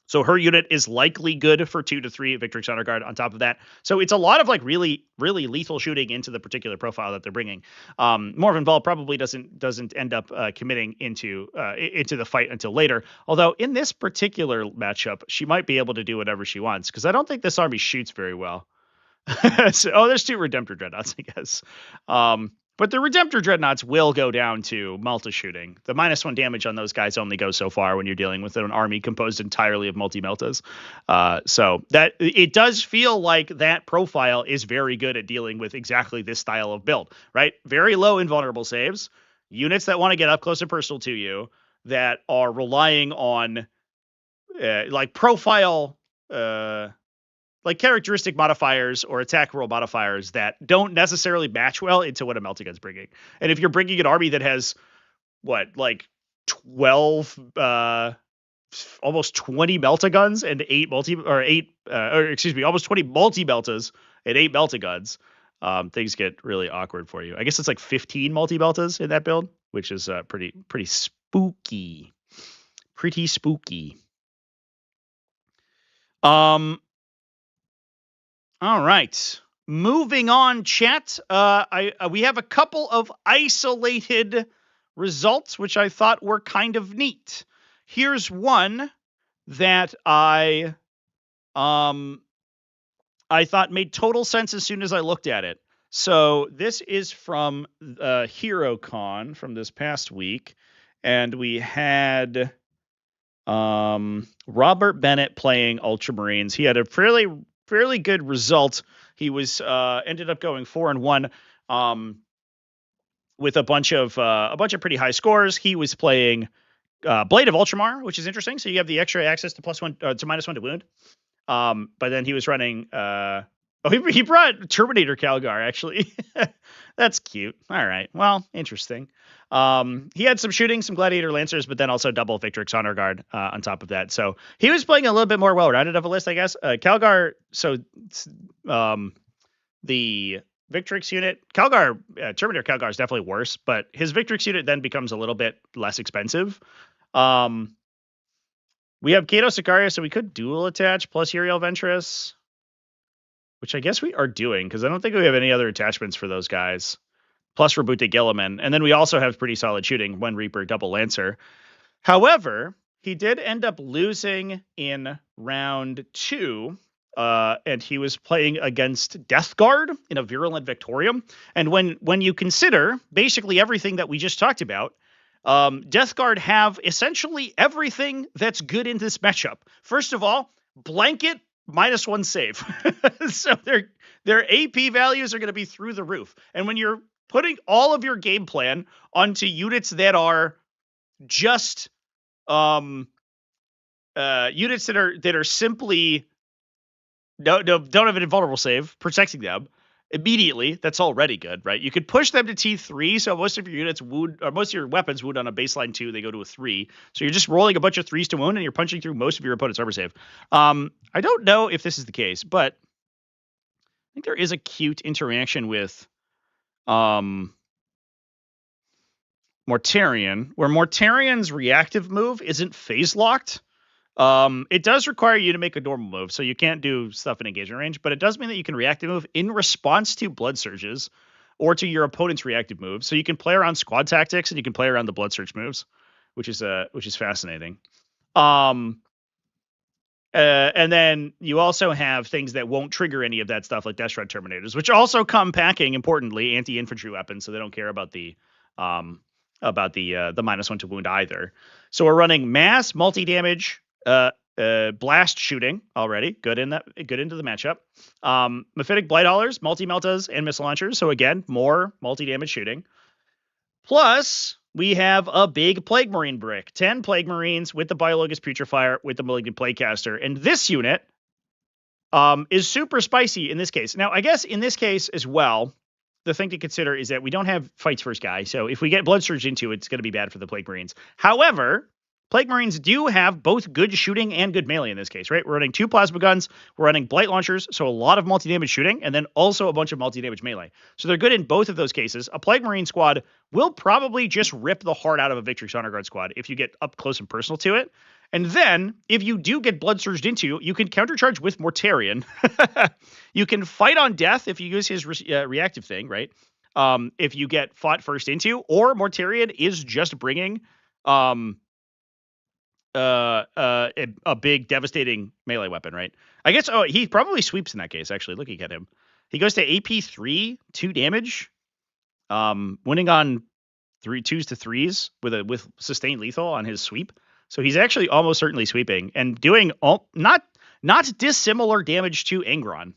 So her unit is likely good for 2 to 3 Victrix Honor Guard on top of that. So it's a lot of like really, really lethal shooting into the particular profile that they're bringing. Morven Vol probably doesn't end up committing into the fight until later. Although in this particular matchup, she might be able to do whatever she wants because I don't think this army shoots very well. So, there's 2 Redemptor Dreadnoughts, I guess. But the Redemptor Dreadnoughts will go down to Melta shooting. The -1 damage on those guys only goes so far when you're dealing with an army composed entirely of multi-Meltas. So that it does feel like that profile is very good at dealing with exactly this style of build, right? Very low invulnerable saves, units that want to get up close and personal to you, that are relying on like profile like characteristic modifiers or attack roll modifiers that don't necessarily match well into what a Melta Gun's bringing. And if you're bringing an army that has like 12, almost 20 Melta Guns and almost 20 multi-Meltas and 8 Melta Guns, things get really awkward for you. I guess it's like 15 multi-Meltas in that build, which is pretty spooky. Pretty spooky. All right. Moving on, chat. We have a couple of isolated results, which I thought were kind of neat. Here's one that I thought made total sense as soon as I looked at it. So this is from HeroCon from this past week, and we had Robert Bennett playing Ultramarines. He had a fairly good result. He was ended up going 4-1 with a bunch of pretty high scores. He was playing Blade of Ultramar, which is interesting. So you have the extra access to +1 to -1 to wound. But then he was running he brought Terminator Calgar, actually. That's cute. All right. Well, interesting. He had some shooting, some Gladiator Lancers, but then also double Victrix Honor Guard on top of that. So he was playing a little bit more well-rounded of a list, I guess. Calgar, so the Victrix unit, Calgar, Terminator Calgar is definitely worse, but his Victrix unit then becomes a little bit less expensive. We have Kato Sicario, so we could dual attach plus Uriel Ventress, which I guess we are doing, because I don't think we have any other attachments for those guys. Plus Rebute Gilliman. And then we also have pretty solid shooting, One Reaper, double Lancer. However, he did end up losing in round 2, and he was playing against Death Guard in a Virulent Victorium. And when you consider basically everything that we just talked about, Death Guard have essentially everything that's good in this matchup. First of all, blanket -1 save. So their AP values are going to be through the roof. And when you're putting all of your game plan onto units that are just units that are simply don't have an invulnerable save protecting them immediately, that's already good, right? You could push them to T3, so most of your units wound, or most of your weapons wound on a baseline 2, they go to a 3. So you're just rolling a bunch of 3s to wound, and you're punching through most of your opponent's armor save. I don't know if this is the case, but I think there is a cute interaction with Mortarion, where Mortarion's reactive move isn't phase locked. It does require you to make a normal move, so you can't do stuff in engagement range, but it does mean that you can reactive move in response to blood surges or to your opponent's reactive moves. So you can play around squad tactics and you can play around the blood surge moves, which is fascinating. And then you also have things that won't trigger any of that stuff, like Death Shred Terminators, which also come packing, importantly, anti-infantry weapons, so they don't care about the -1 to wound either. So we're running mass, multi-damage, blast shooting already. Good into the matchup. Mephitic Blight Haulers, multi-meltas, and missile launchers. So again, more multi-damage shooting. Plus, we have a big Plague Marine brick. 10 Plague Marines with the Biologus Putrefier with the Malignant Plaguecaster. And this unit is super spicy in this case. Now, I guess in this case as well, the thing to consider is that we don't have Fights First guy. So if we get Blood Surge into it, it's going to be bad for the Plague Marines. However, Plague Marines do have both good shooting and good melee in this case, right? We're running 2 plasma guns, we're running blight launchers, so a lot of multi-damage shooting, and then also a bunch of multi-damage melee. So they're good in both of those cases. A Plague Marine squad will probably just rip the heart out of a Victrix Honor Guard squad if you get up close and personal to it. And then, if you do get blood surged into, you can countercharge with Mortarion. You can fight on death if you use his reactive thing, right? If you get fought first into, or Mortarion is just bringing a big devastating melee weapon, right? I guess he probably sweeps in that case, actually, looking at him. He goes to AP3, 2 damage, winning on 2s to 3s with sustained lethal on his sweep. So he's actually almost certainly sweeping and doing not dissimilar damage to Angron,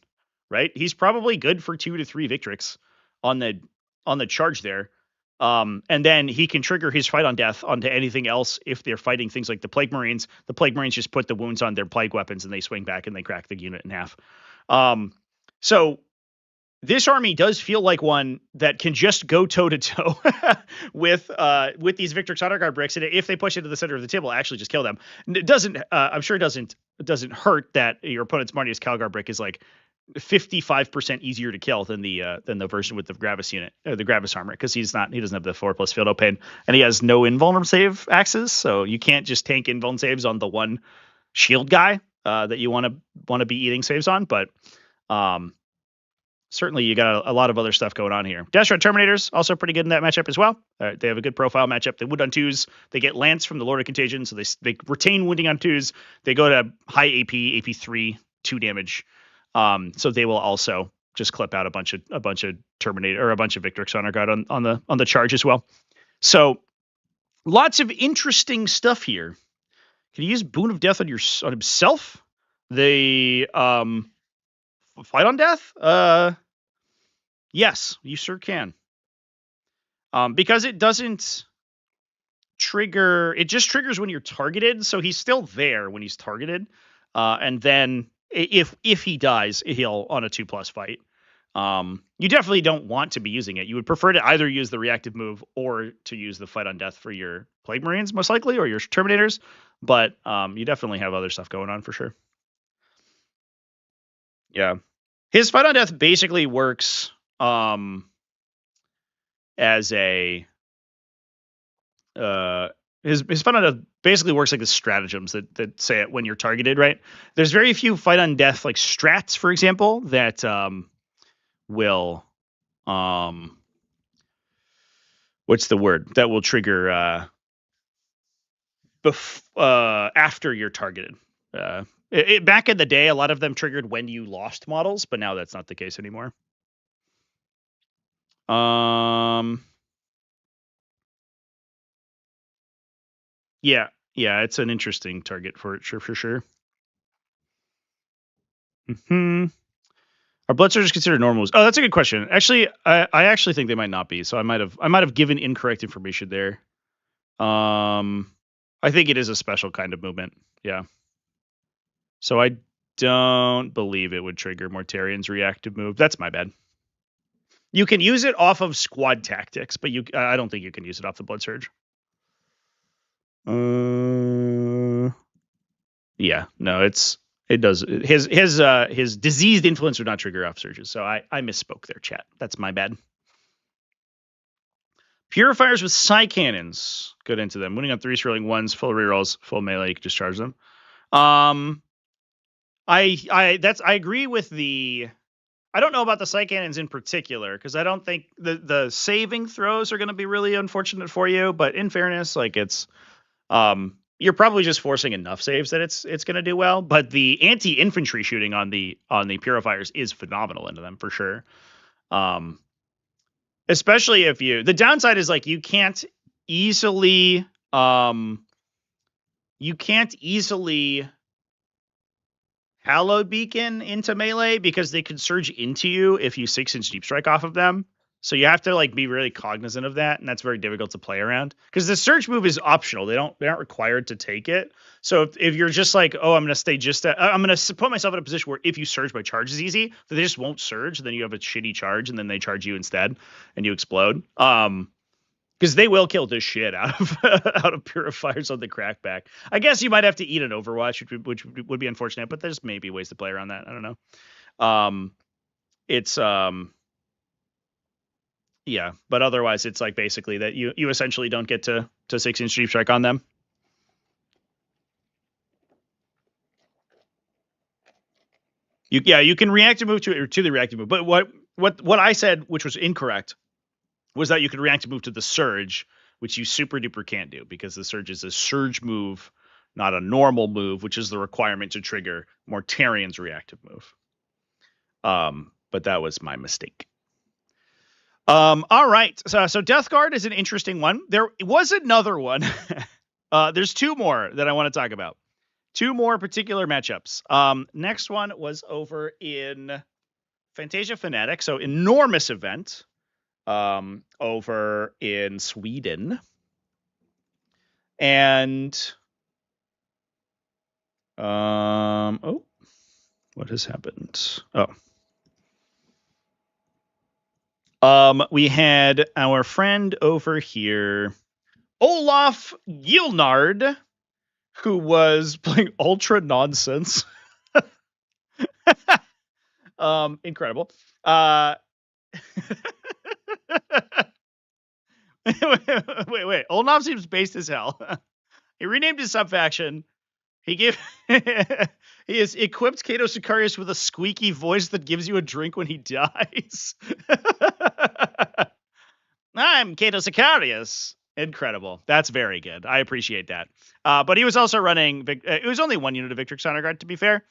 right? He's probably good for 2 to 3 Victrix on the charge there. And then he can trigger his fight on death onto anything else if they're fighting things like the Plague Marines. The Plague Marines just put the wounds on their plague weapons and they swing back and they crack the unit in half. So this army does feel like one that can just go toe to toe with these Victrix Honor Guard bricks, and if they push into the center of the table, actually just kill them. It doesn't. I'm sure it doesn't hurt that your opponent's Marneus Calgar brick is like 55% easier to kill than the version with the Gravis unit, or the Gravis armor, because he doesn't have the 4+ field open, and he has no invulnerable save axes, so you can't just tank invuln saves on the one shield guy that you want to be eating saves on, but certainly you got a lot of other stuff going on here. Death Shred Terminators also pretty good in that matchup as well. They have a good profile matchup. They wound on 2s. They get Lance from the Lord of Contagion, so they retain wounding on 2s. They go to high AP3, 2 damage. So they will also just clip out a bunch of Terminator or a bunch of Victrix Honor Guard on the charge as well. So lots of interesting stuff here. Can you use Boon of Death on himself? They fight on death? Yes, you sure can. Because it doesn't trigger, it just triggers when you're targeted, so he's still there when he's targeted. And then if he dies, he'll on a 2+ fight. You definitely don't want to be using it. You would prefer to either use the reactive move or to use the fight on death for your Plague Marines, most likely, or your Terminators. But you definitely have other stuff going on for sure. Yeah. His fight on death basically works as a his fight on death basically works like the stratagems that say it when you're targeted, right? There's very few fight on death like strats, for example, that will what's the word that will trigger after you're targeted. Back in the day, a lot of them triggered when you lost models, but now that's not the case anymore. Yeah, it's an interesting target for sure. Are blood surges considered normals? Oh, that's a good question. Actually, I actually think they might not be. So I might have given incorrect information there. I think it is a special kind of movement. Yeah. So I don't believe it would trigger Mortarion's reactive move. That's my bad. You can use it off of squad tactics, but I don't think you can use it off the blood surge. Yeah, no, it does. His diseased influence would not trigger off surges. So I misspoke there, chat. That's my bad. Purifiers with Psy Cannons. Good into them. Winning on 3s, rolling 1s, full rerolls, full melee. You can discharge them. I agree with the. I don't know about the sight cannons in particular because I don't think the saving throws are going to be really unfortunate for you. But in fairness, like it's you're probably just forcing enough saves that it's going to do well. But the anti-infantry shooting on the purifiers is phenomenal into them for sure. Especially if the downside is like you can't easily hallowed beacon into melee because they could surge into you if you 6-inch deep strike off of them. So you have to like be really cognizant of that, and that's very difficult to play around because the surge move is optional. They aren't required to take it. So if you're just like, oh, I'm gonna stay I'm gonna put myself in a position where if you surge my charge is easy, they just won't surge. Then you have a shitty charge, and then they charge you instead, and you explode. Because they will kill the shit out of purifiers on the crackback. I guess you might have to eat an Overwatch, which would be unfortunate, but there's maybe ways to play around that. I don't know. It's yeah, but otherwise it's like basically that you essentially don't get to 6-inch deep strike on them. You can reactive move to the reactive move, but what I said, which was incorrect, was that you could reactive move to the surge, which you super duper can't do because the surge is a surge move, not a normal move, which is the requirement to trigger Mortarian's reactive move. But that was my mistake. All right. So Death Guard is an interesting one. There was another one. There's two more that I want to talk about. Two more particular matchups. Next one was over in Fantasia Fnatic. So enormous event. Over in Sweden. And oh, what has happened? We had our friend over here, Olaf Gilnard, who was playing Ultra Nonsense. Incredible. Wait. Olaf seems based as hell. He renamed his subfaction. He has equipped Kato Sicarius with a squeaky voice that gives you a drink when he dies. I'm Kato Sicarius. Incredible. That's very good. I appreciate that. But he was also running. It was only one unit of Victrix Honor Guard, to be fair.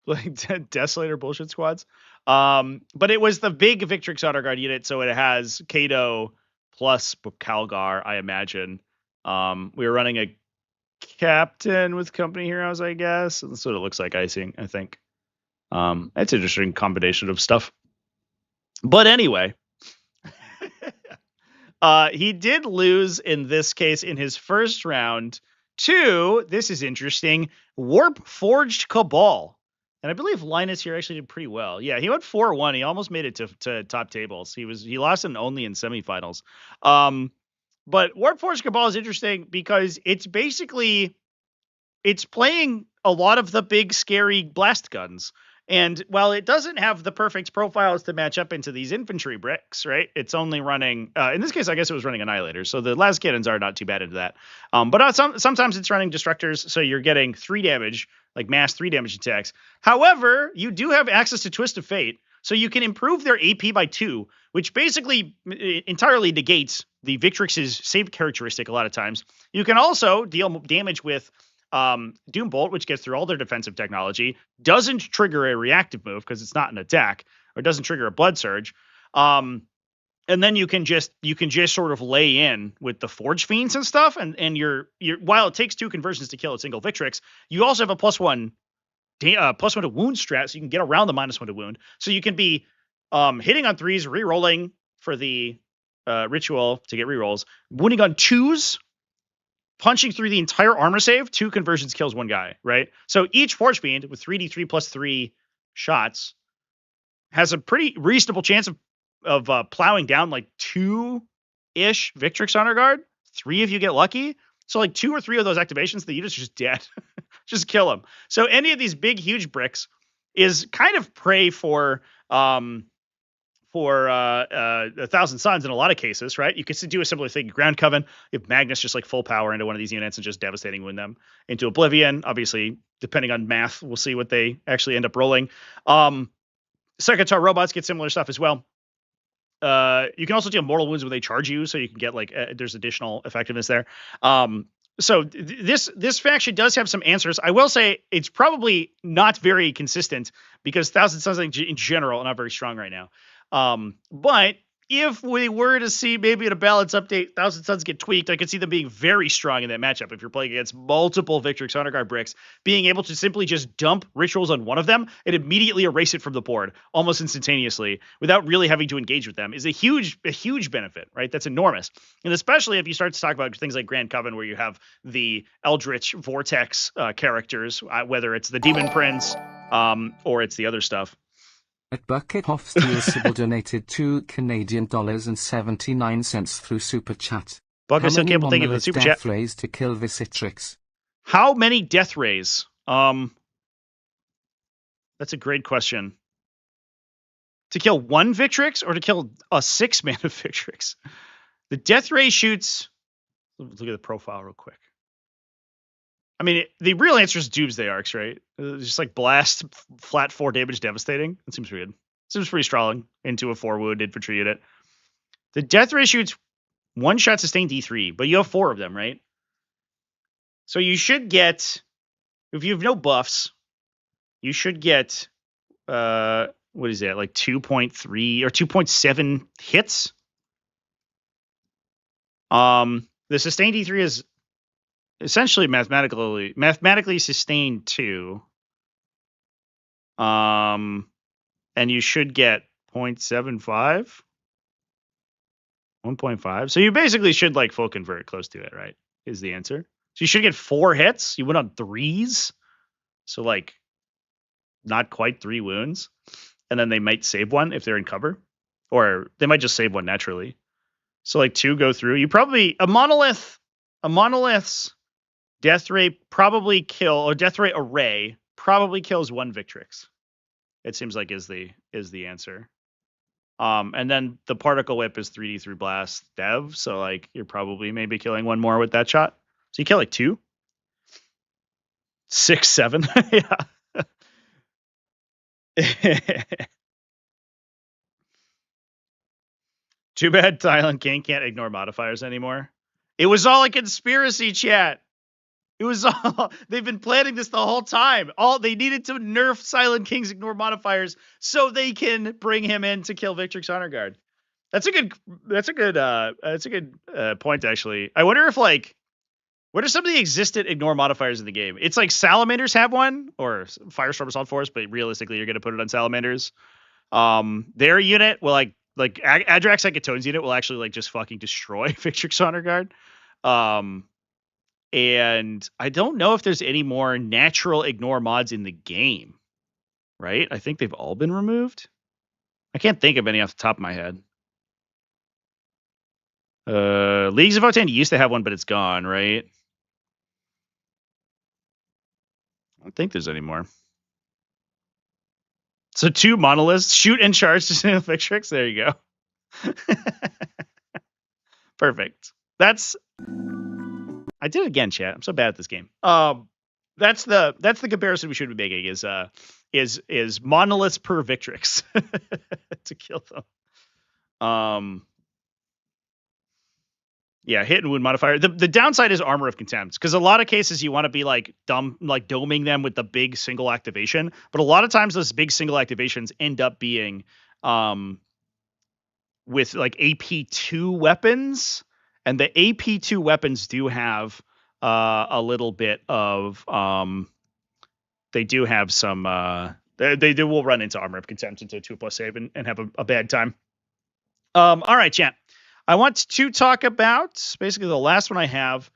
Like Desolator bullshit squads. But it was the big Victrix Honor Guard unit, so it has Kato plus Calgar, I imagine. We were running a captain with company heroes, I guess. That's what it looks like, I think. It's an interesting combination of stuff. But anyway, he did lose in this case in his first round to, this is interesting, Warp Forged Cabal. And I believe Linus here actually did pretty well. Yeah, he went 4-1. He almost made it to top tables. He lost only in semifinals. But Warp Forged Cabal is interesting because it's playing a lot of the big scary blast guns. And while it doesn't have the perfect profiles to match up into these infantry bricks, right? It's only running, in this case, I guess it was running Annihilators. So the las cannons are not too bad into that. But sometimes it's running Destructors. So you're getting 3 damage, like mass 3 damage attacks. However, you do have access to Twist of Fate. So you can improve their AP by 2, which basically entirely negates the Victrix's save characteristic a lot of times. You can also deal damage with Doom Bolt, which gets through all their defensive technology, doesn't trigger a reactive move because it's not an attack, or doesn't trigger a Blood Surge. And then you can just sort of lay in with the Forge Fiends and stuff, and you're while it takes 2 conversions to kill a single Victrix, you also have a +1 to wound strat, so you can get around the -1 to wound. So you can be hitting on 3s, re-rolling for the ritual to get re-rolls, wounding on 2s, punching through the entire armor save, 2 conversions kills 1 guy, right? So each Forge Fiend with 3d3 plus 3 shots has a pretty reasonable chance of plowing down like 2-ish Victrix Honor Guard. 3 if you get lucky. So like 2 or 3 of those activations, the unit's just dead. Just kill them. So any of these big, huge bricks is kind of prey for for 1,000 Suns in a lot of cases, right? You could do a similar thing. Ground Coven, you have Magnus just like full power into one of these units and just devastating wound them into oblivion. Obviously, depending on math, we'll see what they actually end up rolling. Secretary robots get similar stuff as well. You can also deal mortal wounds when they charge you, so you can get like there's additional effectiveness there. So this faction does have some answers. I will say it's probably not very consistent because 1,000 Suns in general are not very strong right now. But if we were to see maybe in a balance update, 1,000 Suns get tweaked, I could see them being very strong in that matchup. If you're playing against multiple Victrix Honor Guard bricks, being able to simply just dump rituals on one of them and immediately erase it from the board almost instantaneously without really having to engage with them is a huge benefit, right? That's enormous. And especially if you start to talk about things like Grand Coven, where you have the Eldritch Vortex characters, whether it's the Demon Prince or it's the other stuff. At Bucket Hoff Steel Sybil donated $2.79 through Super Chat. Bucket Steel Cable, thank you for the Super Chat. Death rays to kill Victrix? How many death rays? That's a great question. To kill one Victrix or to kill a 6-mana Victrix? The death ray shoots. Look at the profile real quick. I mean, the real answer is Doomsday Arcs, right? Just like blast, flat 4 damage, devastating. That seems weird. Seems pretty strong into a 4-wound infantry unit. The death ray shoots 1-shot sustained D3, but you have 4 of them, right? So you should get, if you have no buffs, you should get, what is that, like 2.3 or 2.7 hits? The sustained D3 is essentially mathematically sustained 2. And you should get 0.75, 1.5. So you basically should like full convert close to it, right? Is the answer. So you should get 4 hits. You went on 3s. So like not quite 3 wounds. And then they might save one if they're in cover. Or they might just save one naturally. So like 2 go through. You probably a monolith's death ray probably kill, or death ray array probably kills 1 Victrix. It seems like is the answer. And then the particle whip is 3d3 blast dev, so like you're probably maybe killing 1 more with that shot. So you kill like 2, 6, 7. Yeah. Too bad Thailand King can't ignore modifiers anymore. It was all a conspiracy, chat. It was all, they've been planning this the whole time. All they needed to nerf Silent King's ignore modifiers so they can bring him in to kill Victrix Honor Guard. That's a good point, actually. I wonder if like, what are some of the existent ignore modifiers in the game? It's like Salamanders have one, or Firestorm Assault Force, but realistically you're going to put it on Salamanders. Their unit will like Adrax Ekatone's unit will actually like just fucking destroy Victrix Honor Guard. And I don't know if there's any more natural ignore mods in the game, right? I think they've all been removed. I can't think of any off the top of my head. Leagues of Votann used to have one, but it's gone, right? I don't think there's any more. So 2 monoliths, shoot and charge to Victrix. There you go. Perfect. That's... I did it again, chat. I'm so bad at this game. That's the comparison we should be making is monoliths per Victrix to kill them. Yeah, hit and wound modifier. The downside is Armor of Contempt, because a lot of cases you want to be like doming them with the big single activation, but a lot of times those big single activations end up being with like AP2 weapons. And the AP2 weapons do have a little bit of they do have some they will run into Armor of Contempt into a 2+ save and have a bad time. All right, chat. I want to talk about basically the last one I have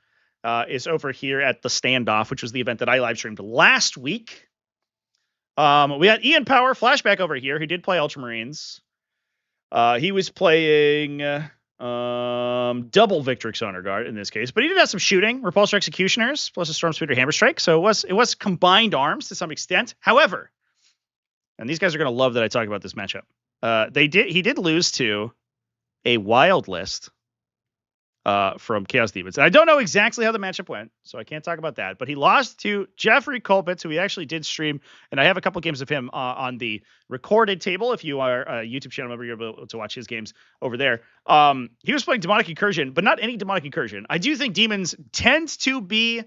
is over here at the Standoff, which was the event that I live streamed last week. We had Ian Power Flashback over here, who did play Ultramarines. He was playing double Victrix Honor Guard in this case, but he did have some shooting, Repulsor Executioners plus a Stormspeeder Hammer Strike, so it was combined arms to some extent. However, and these guys are going to love that I talk about this matchup, He did lose to a wild list from Chaos Demons. And I don't know exactly how the matchup went, so I can't talk about that. But he lost to Jeffrey Colpitz, who he actually did stream, and I have a couple games of him on the recorded table. If you are a YouTube channel member, you're able to watch his games over there. He was playing Demonic Incursion, but not any Demonic Incursion. I do think Demons tend to be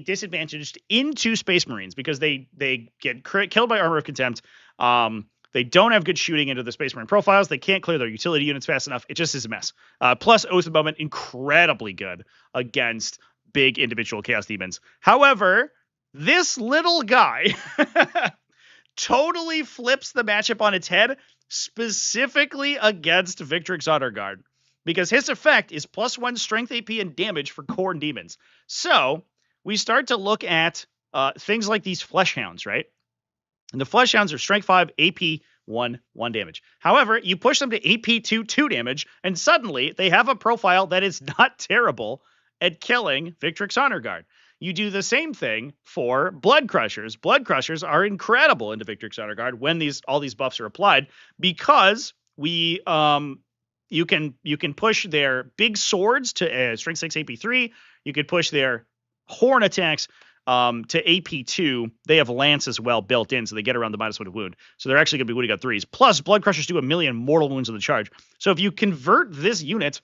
disadvantaged into Space Marines because they get killed by Armor of Contempt. They don't have good shooting into the Space Marine profiles. They can't clear their utility units fast enough. It just is a mess. Plus, Oath of Moment, incredibly good against big individual Chaos Demons. However, this little guy totally flips the matchup on its head, specifically against Victrix Honor Guard, because his effect is +1 strength, AP, and damage for Khorne Demons. So we start to look at things like these Flesh Hounds, right? And the Flesh Hounds are strength 5, AP 1, 1 damage. However, you push them to AP 2, 2 damage, and suddenly they have a profile that is not terrible at killing Victrix Honor Guard. You do the same thing for Blood Crushers. Blood Crushers are incredible into Victrix Honor Guard when all these buffs are applied, because you can push their big swords to strength 6, AP 3. You could push their horn attacks to AP 2. They have lance as well built in, so they get around the -1 of wound. So they're actually going to be wounding on 3s. Plus, Blood Crushers do 1,000,000 mortal wounds on the charge. So if you convert this unit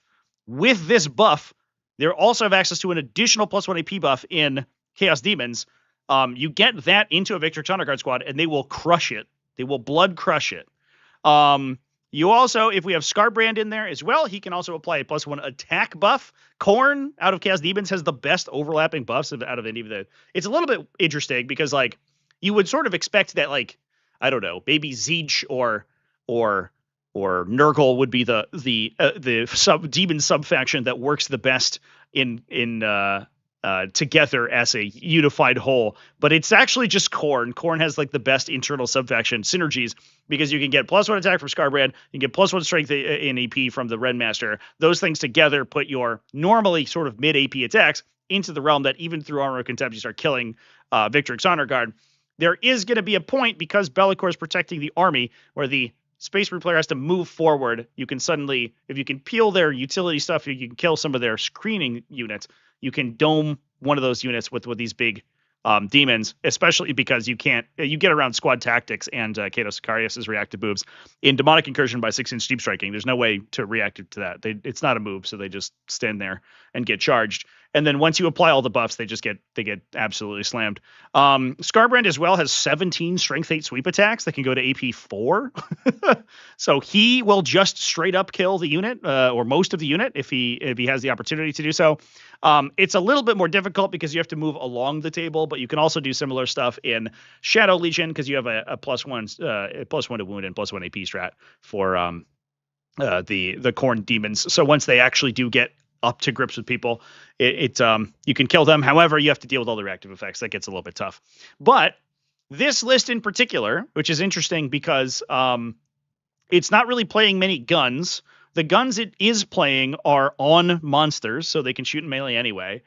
with this buff, they also have access to an additional +1 AP buff in Chaos Demons. You get that into a Victrix Honor Guard squad, and they will crush it. They will blood crush it. You also, if we have Scarbrand in there as well, he can also apply a +1 attack buff. Khorne out of Chaos Demons has the best overlapping buffs out of any of the. It's a little bit interesting because, like, you would sort of expect that, like, I don't know, maybe Zeech or Nurgle would be the demon subfaction that works the best in together as a unified whole, but it's actually just Khorne. Khorne has like the best internal subfaction synergies because you can get +1 attack from Scarbrand, you can get +1 strength in AP from the Renmaster. Those things together put your normally sort of mid AP attacks into the realm that even through Armor of Contempt you start killing Victrix Honor Guard. There is going to be a point, because Bellicor is protecting the army, where the Space Marine player has to move forward. You can suddenly, if you can peel their utility stuff, you can kill some of their screening units. You can dome one of those units with these big demons, especially because you get around squad tactics and Kato Sicarius's reactive moves in Demonic Incursion by 6-inch deep striking. There's no way to react to that. It's not a move, so they just stand there and get charged. And then once you apply all the buffs, they get absolutely slammed. Scarbrand as well has 17 strength 8 sweep attacks that can go to AP 4. So he will just straight up kill the unit, or most of the unit, if he has the opportunity to do so. It's a little bit more difficult because you have to move along the table, but you can also do similar stuff in Shadow Legion because you have a +1 to wound and +1 AP strat for the Khorne Demons. So once they actually do get up to grips with people, you can kill them. However, you have to deal with all the reactive effects. That gets a little bit tough. But this list in particular, which is interesting because it's not really playing many guns. The guns it is playing are on monsters, so they can shoot in melee anyway.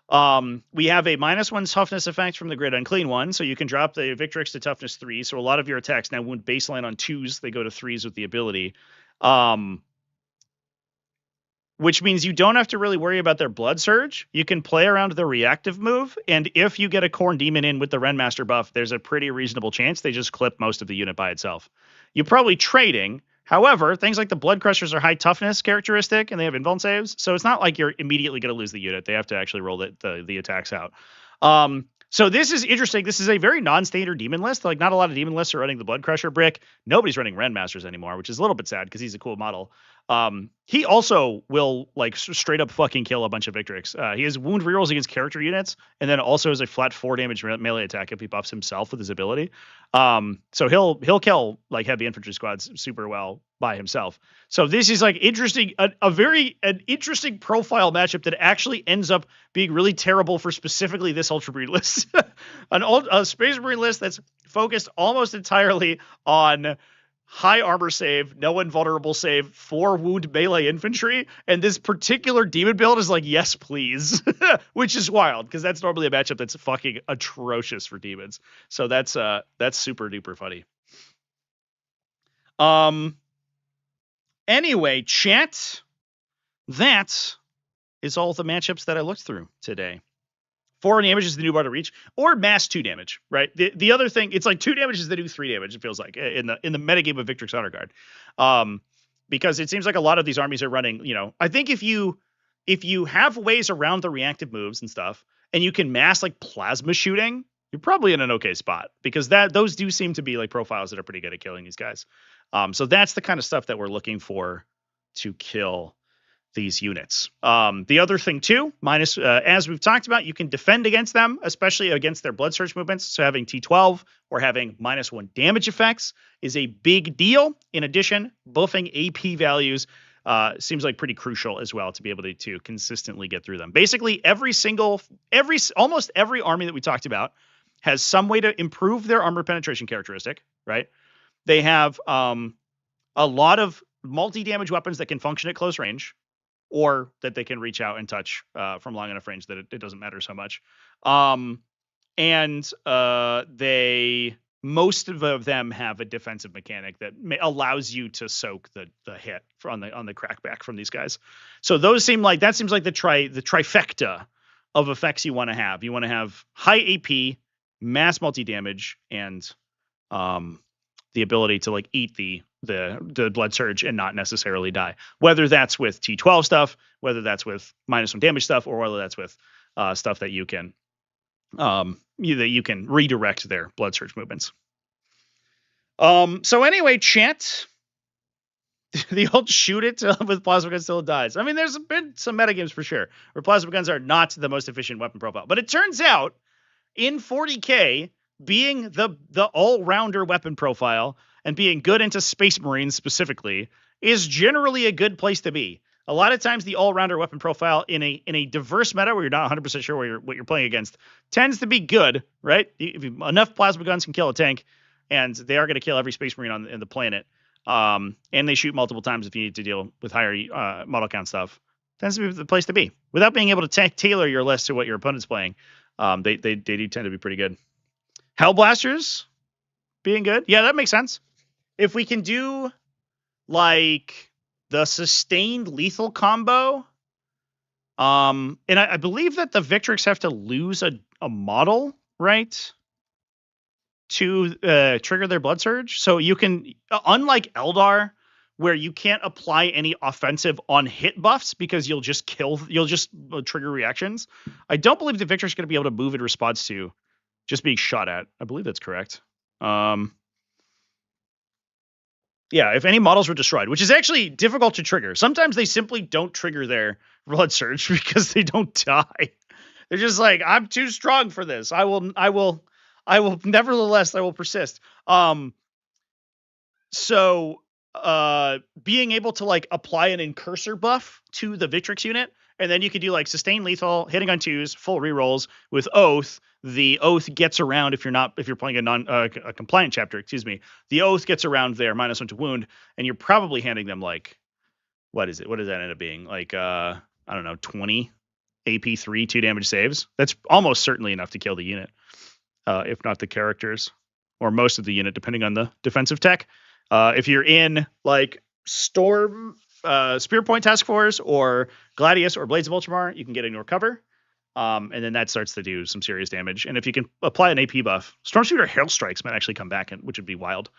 We have a -1 toughness effect from the Grid Unclean one, so you can drop the Victrix to toughness 3, so a lot of your attacks now won't baseline on 2s, they go to 3s with the ability. Which means you don't have to really worry about their Blood Surge. You can play around the reactive move, and if you get a Khorne Demon in with the Renmaster buff, there's a pretty reasonable chance they just clip most of the unit by itself. You're probably trading. However, things like the Blood Crushers are high toughness characteristic, and they have invuln saves, so it's not like you're immediately going to lose the unit. They have to actually roll the attacks out. So this is interesting. This is a very non-standard demon list. Like, not a lot of demon lists are running the Blood Crusher brick. Nobody's running Renmasters anymore, which is a little bit sad because he's a cool model. He also will like straight up fucking kill a bunch of Victrix. He has wound rerolls against character units, and then also has a flat 4 damage melee attack if he buffs himself with his ability. So he'll kill like heavy infantry squads super well by himself. So this is like interesting, an interesting profile matchup that actually ends up being really terrible for specifically this Ultramarine list. A Space Marine list that's focused almost entirely on high armor save, no invulnerable save, 4 wound melee infantry, and this particular demon build is like, yes, please, which is wild because that's normally a matchup that's fucking atrocious for demons. So that's super duper funny. Anyway, chat, that is all the matchups that I looked through today. 4 damage is the new bar to reach, or mass 2 damage, right? The other thing, it's like 2 damage is the new 3 damage, it feels like, in the metagame of Victrix Honor Guard. Because it seems like a lot of these armies are running, I think if you have ways around the reactive moves and stuff, and you can mass like plasma shooting, you're probably in an okay spot, because those do seem to be like profiles that are pretty good at killing these guys. So that's the kind of stuff that we're looking for to kill these units. The other thing too, minus as we've talked about, you can defend against them, especially against their blood surge movements. So having T12 or having -1 damage effects is a big deal. In addition, buffing AP values seems like pretty crucial as well to be able to consistently get through them. Basically, almost every army that we talked about has some way to improve their armor penetration characteristic, right? They have a lot of multi-damage weapons that can function at close range, or that they can reach out and touch from long enough range that it doesn't matter so much. Most of them have a defensive mechanic that allows you to soak the hit on the crackback from these guys. So that seems like the trifecta of effects you want to have. You want to have high AP, mass multi-damage, and the ability to like eat the blood surge and not necessarily die. Whether that's with T12 stuff, whether that's with -1 damage stuff, or whether that's with stuff that you can redirect their blood surge movements. So anyway, chat, the old shoot it with plasma guns till it dies. I mean, there's been some metagames for sure where plasma guns are not the most efficient weapon profile, but it turns out in 40K, being the all-rounder weapon profile and being good into Space Marines specifically is generally a good place to be. A lot of times the all-rounder weapon profile in a diverse meta where you're not 100% sure what you're playing against tends to be good, right? Enough plasma guns can kill a tank, and they are going to kill every Space Marine on the planet. And they shoot multiple times if you need to deal with higher model count stuff. Tends to be the place to be. Without being able to tailor your list to what your opponent's playing, they do tend to be pretty good. Hellblasters being good. Yeah, that makes sense. If we can do like the sustained lethal combo, and I believe that the Victrix have to lose a model, right, to trigger their blood surge. So you can, unlike Eldar, where you can't apply any offensive on hit buffs because you'll just trigger reactions. I don't believe the Victrix is going to be able to move in response to just being shot at. I believe that's correct. Yeah, if any models were destroyed, which is actually difficult to trigger. Sometimes they simply don't trigger their blood surge because they don't die. They're just like, I'm too strong for this. I will nevertheless, I will persist. So being able to like apply an incursor buff to the Victrix unit, and then you could do like sustained lethal, hitting on 2s, full rerolls with Oath. The Oath gets around if you're playing a compliant chapter, the Oath gets around their -1 to wound, and you're probably handing them like, what is it? What does that end up being? Like I don't know, 20 AP3 2 damage saves. That's almost certainly enough to kill the unit, if not the characters, or most of the unit, depending on the defensive tech. If you're in like Storm, Spear Point Task Force, or Gladius, or Blades of Ultramar, you can get ignore cover. And then that starts to do some serious damage. And if you can apply an AP buff, Stormshooter Hail Strikes might actually come back, which would be wild.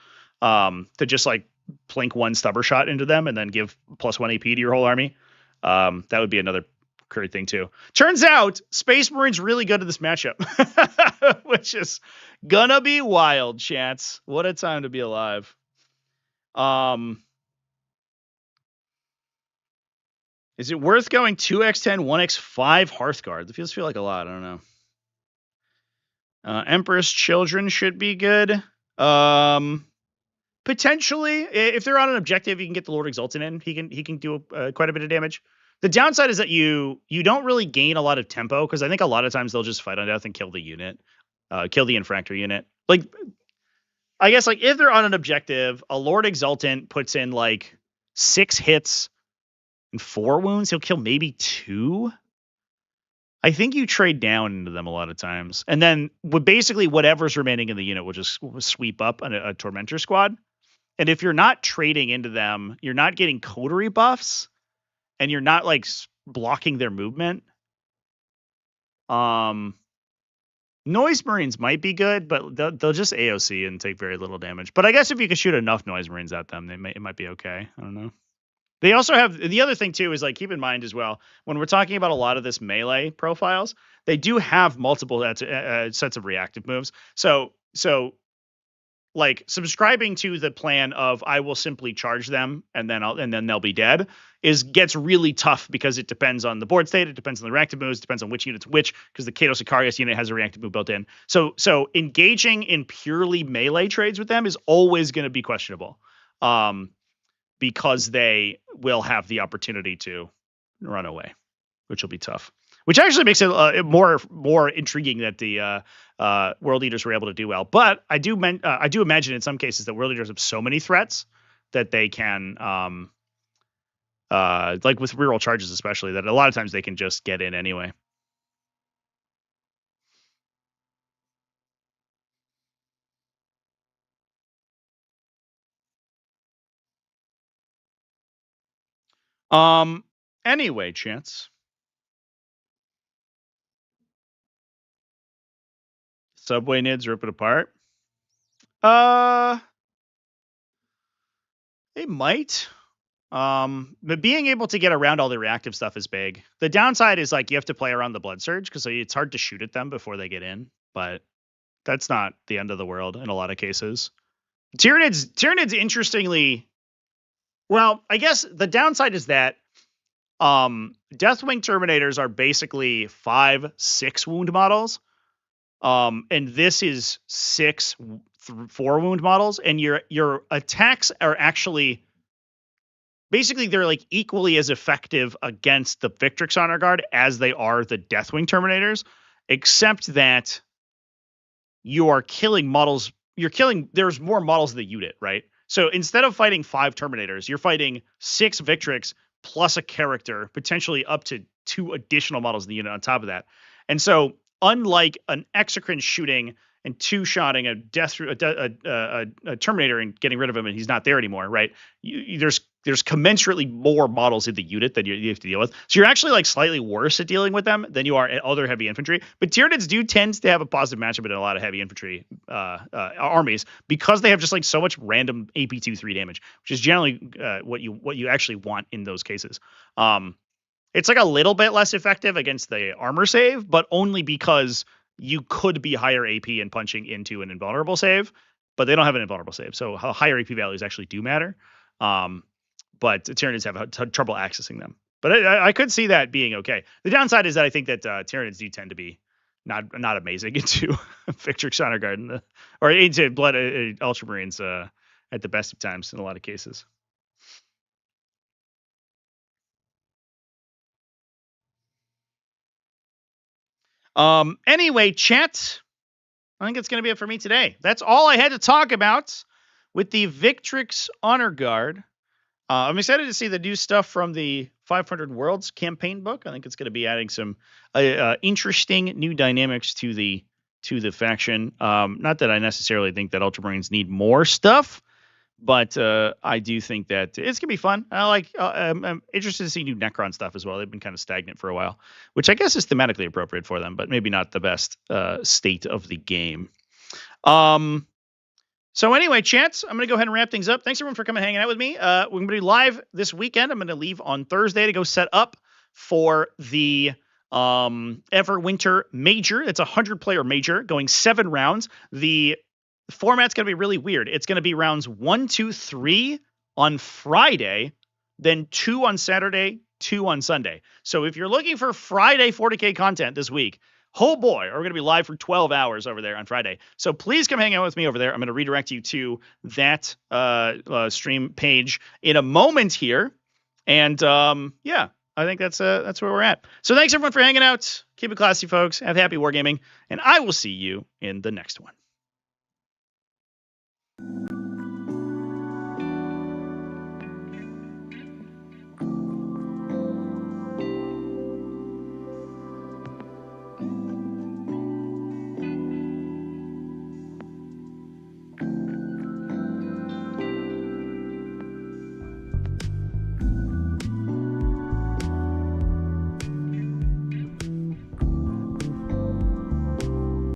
To just like plink 1 stubber shot into them and then give +1 AP to your whole army. That would be another great thing too. Turns out Space Marine's really good at this matchup, which is gonna be wild, chance. What a time to be alive. Is it worth going 2x10, 1x5 Hearthguard? It feels like a lot. I don't know. Empress Children should be good. Potentially, if they're on an objective, you can get the Lord Exultant in. He can do quite a bit of damage. The downside is that you don't really gain a lot of tempo, because I think a lot of times they'll just fight on death and kill the unit, kill the Infractor unit. Like, I guess like if they're on an objective, a Lord Exultant puts in like 6 hits and 4 wounds. He'll kill maybe 2. I think you trade down into them a lot of times, and then basically whatever's remaining in the unit will just sweep up a Tormentor squad. And if you're not trading into them, you're not getting coterie buffs, and you're not like blocking their movement. Noise Marines might be good, but they'll just AOC and take very little damage. But I guess if you could shoot enough Noise Marines at them, it might be okay. I don't know. They also have the other thing too is like keep in mind as well when we're talking about a lot of this melee profiles, they do have multiple sets of reactive moves. So like subscribing to the plan of I will simply charge them and then they'll be dead gets really tough because it depends on the board state, it depends on the reactive moves, it depends on which unit's which, because the Kato Sicarius unit has a reactive move built in. So engaging in purely melee trades with them is always going to be questionable. Because they will have the opportunity to run away, which will be tough. Which actually makes it more intriguing that the world leaders were able to do well. But I do imagine in some cases that world leaders have so many threats that they can, like with reroll charges especially, that a lot of times they can just get in anyway. Anyway, Chance. Subway nids rip it apart. They might. But being able to get around all the reactive stuff is big. The downside is like you have to play around the blood surge because it's hard to shoot at them before they get in. But that's not the end of the world in a lot of cases. Tyranids interestingly, well, I guess the downside is that Deathwing Terminators are basically 5-6 wound models. And this is 4 wound models, and your attacks are actually basically they're like equally as effective against the Victrix Honor Guard as they are the Deathwing Terminators, except that you are killing models. There's more models in the unit, right? So instead of fighting 5 Terminators, you're fighting 6 Victrix plus a character, potentially up to 2 additional models in the unit on top of that. And so, unlike an Exocrine shooting and 2-shotting a Terminator and getting rid of him and he's not there anymore, right? There's commensurately more models in the unit that you have to deal with. So you're actually like slightly worse at dealing with them than you are at other heavy infantry. But Tyranids do tend to have a positive matchup in a lot of heavy infantry armies because they have just like so much random AP2-3 damage, which is generally what you actually want in those cases. It's like a little bit less effective against the armor save, but only because you could be higher AP and punching into an invulnerable save, but they don't have an invulnerable save. So higher AP values actually do matter. But Tyranids have trouble accessing them. But I could see that being okay. The downside is that I think that Tyranids do tend to be not amazing into Victrix Honor Guard or into Blood Ultramarines at the best of times in a lot of cases. Anyway, chat, I think it's going to be it for me today. That's all I had to talk about with the Victrix Honor Guard. I'm excited to see the new stuff from the 500 Worlds campaign book. I think it's going to be adding some interesting new dynamics to the faction. Not that I necessarily think that Ultramarines need more stuff, but I do think that it's gonna be fun. I'm interested to see new Necron stuff as well. They've been kind of stagnant for a while, which I guess is thematically appropriate for them, but maybe not the best state of the game. So anyway, Chance, I'm going to go ahead and wrap things up. Thanks everyone for coming and hanging out with me. We're going to be live this weekend. I'm going to leave on Thursday to go set up for the Everwinter Major. It's a 100-player major going 7 rounds. The format's going to be really weird. It's going to be rounds 1, 2, 3 on Friday, then 2 on Saturday, 2 on Sunday. So if you're looking for Friday 40K content this week, oh boy, we're going to be live for 12 hours over there on Friday. So please come hang out with me over there. I'm going to redirect you to that stream page in a moment here. And yeah, I think that's where we're at. So thanks everyone for hanging out. Keep it classy, folks. Have happy wargaming. And I will see you in the next one.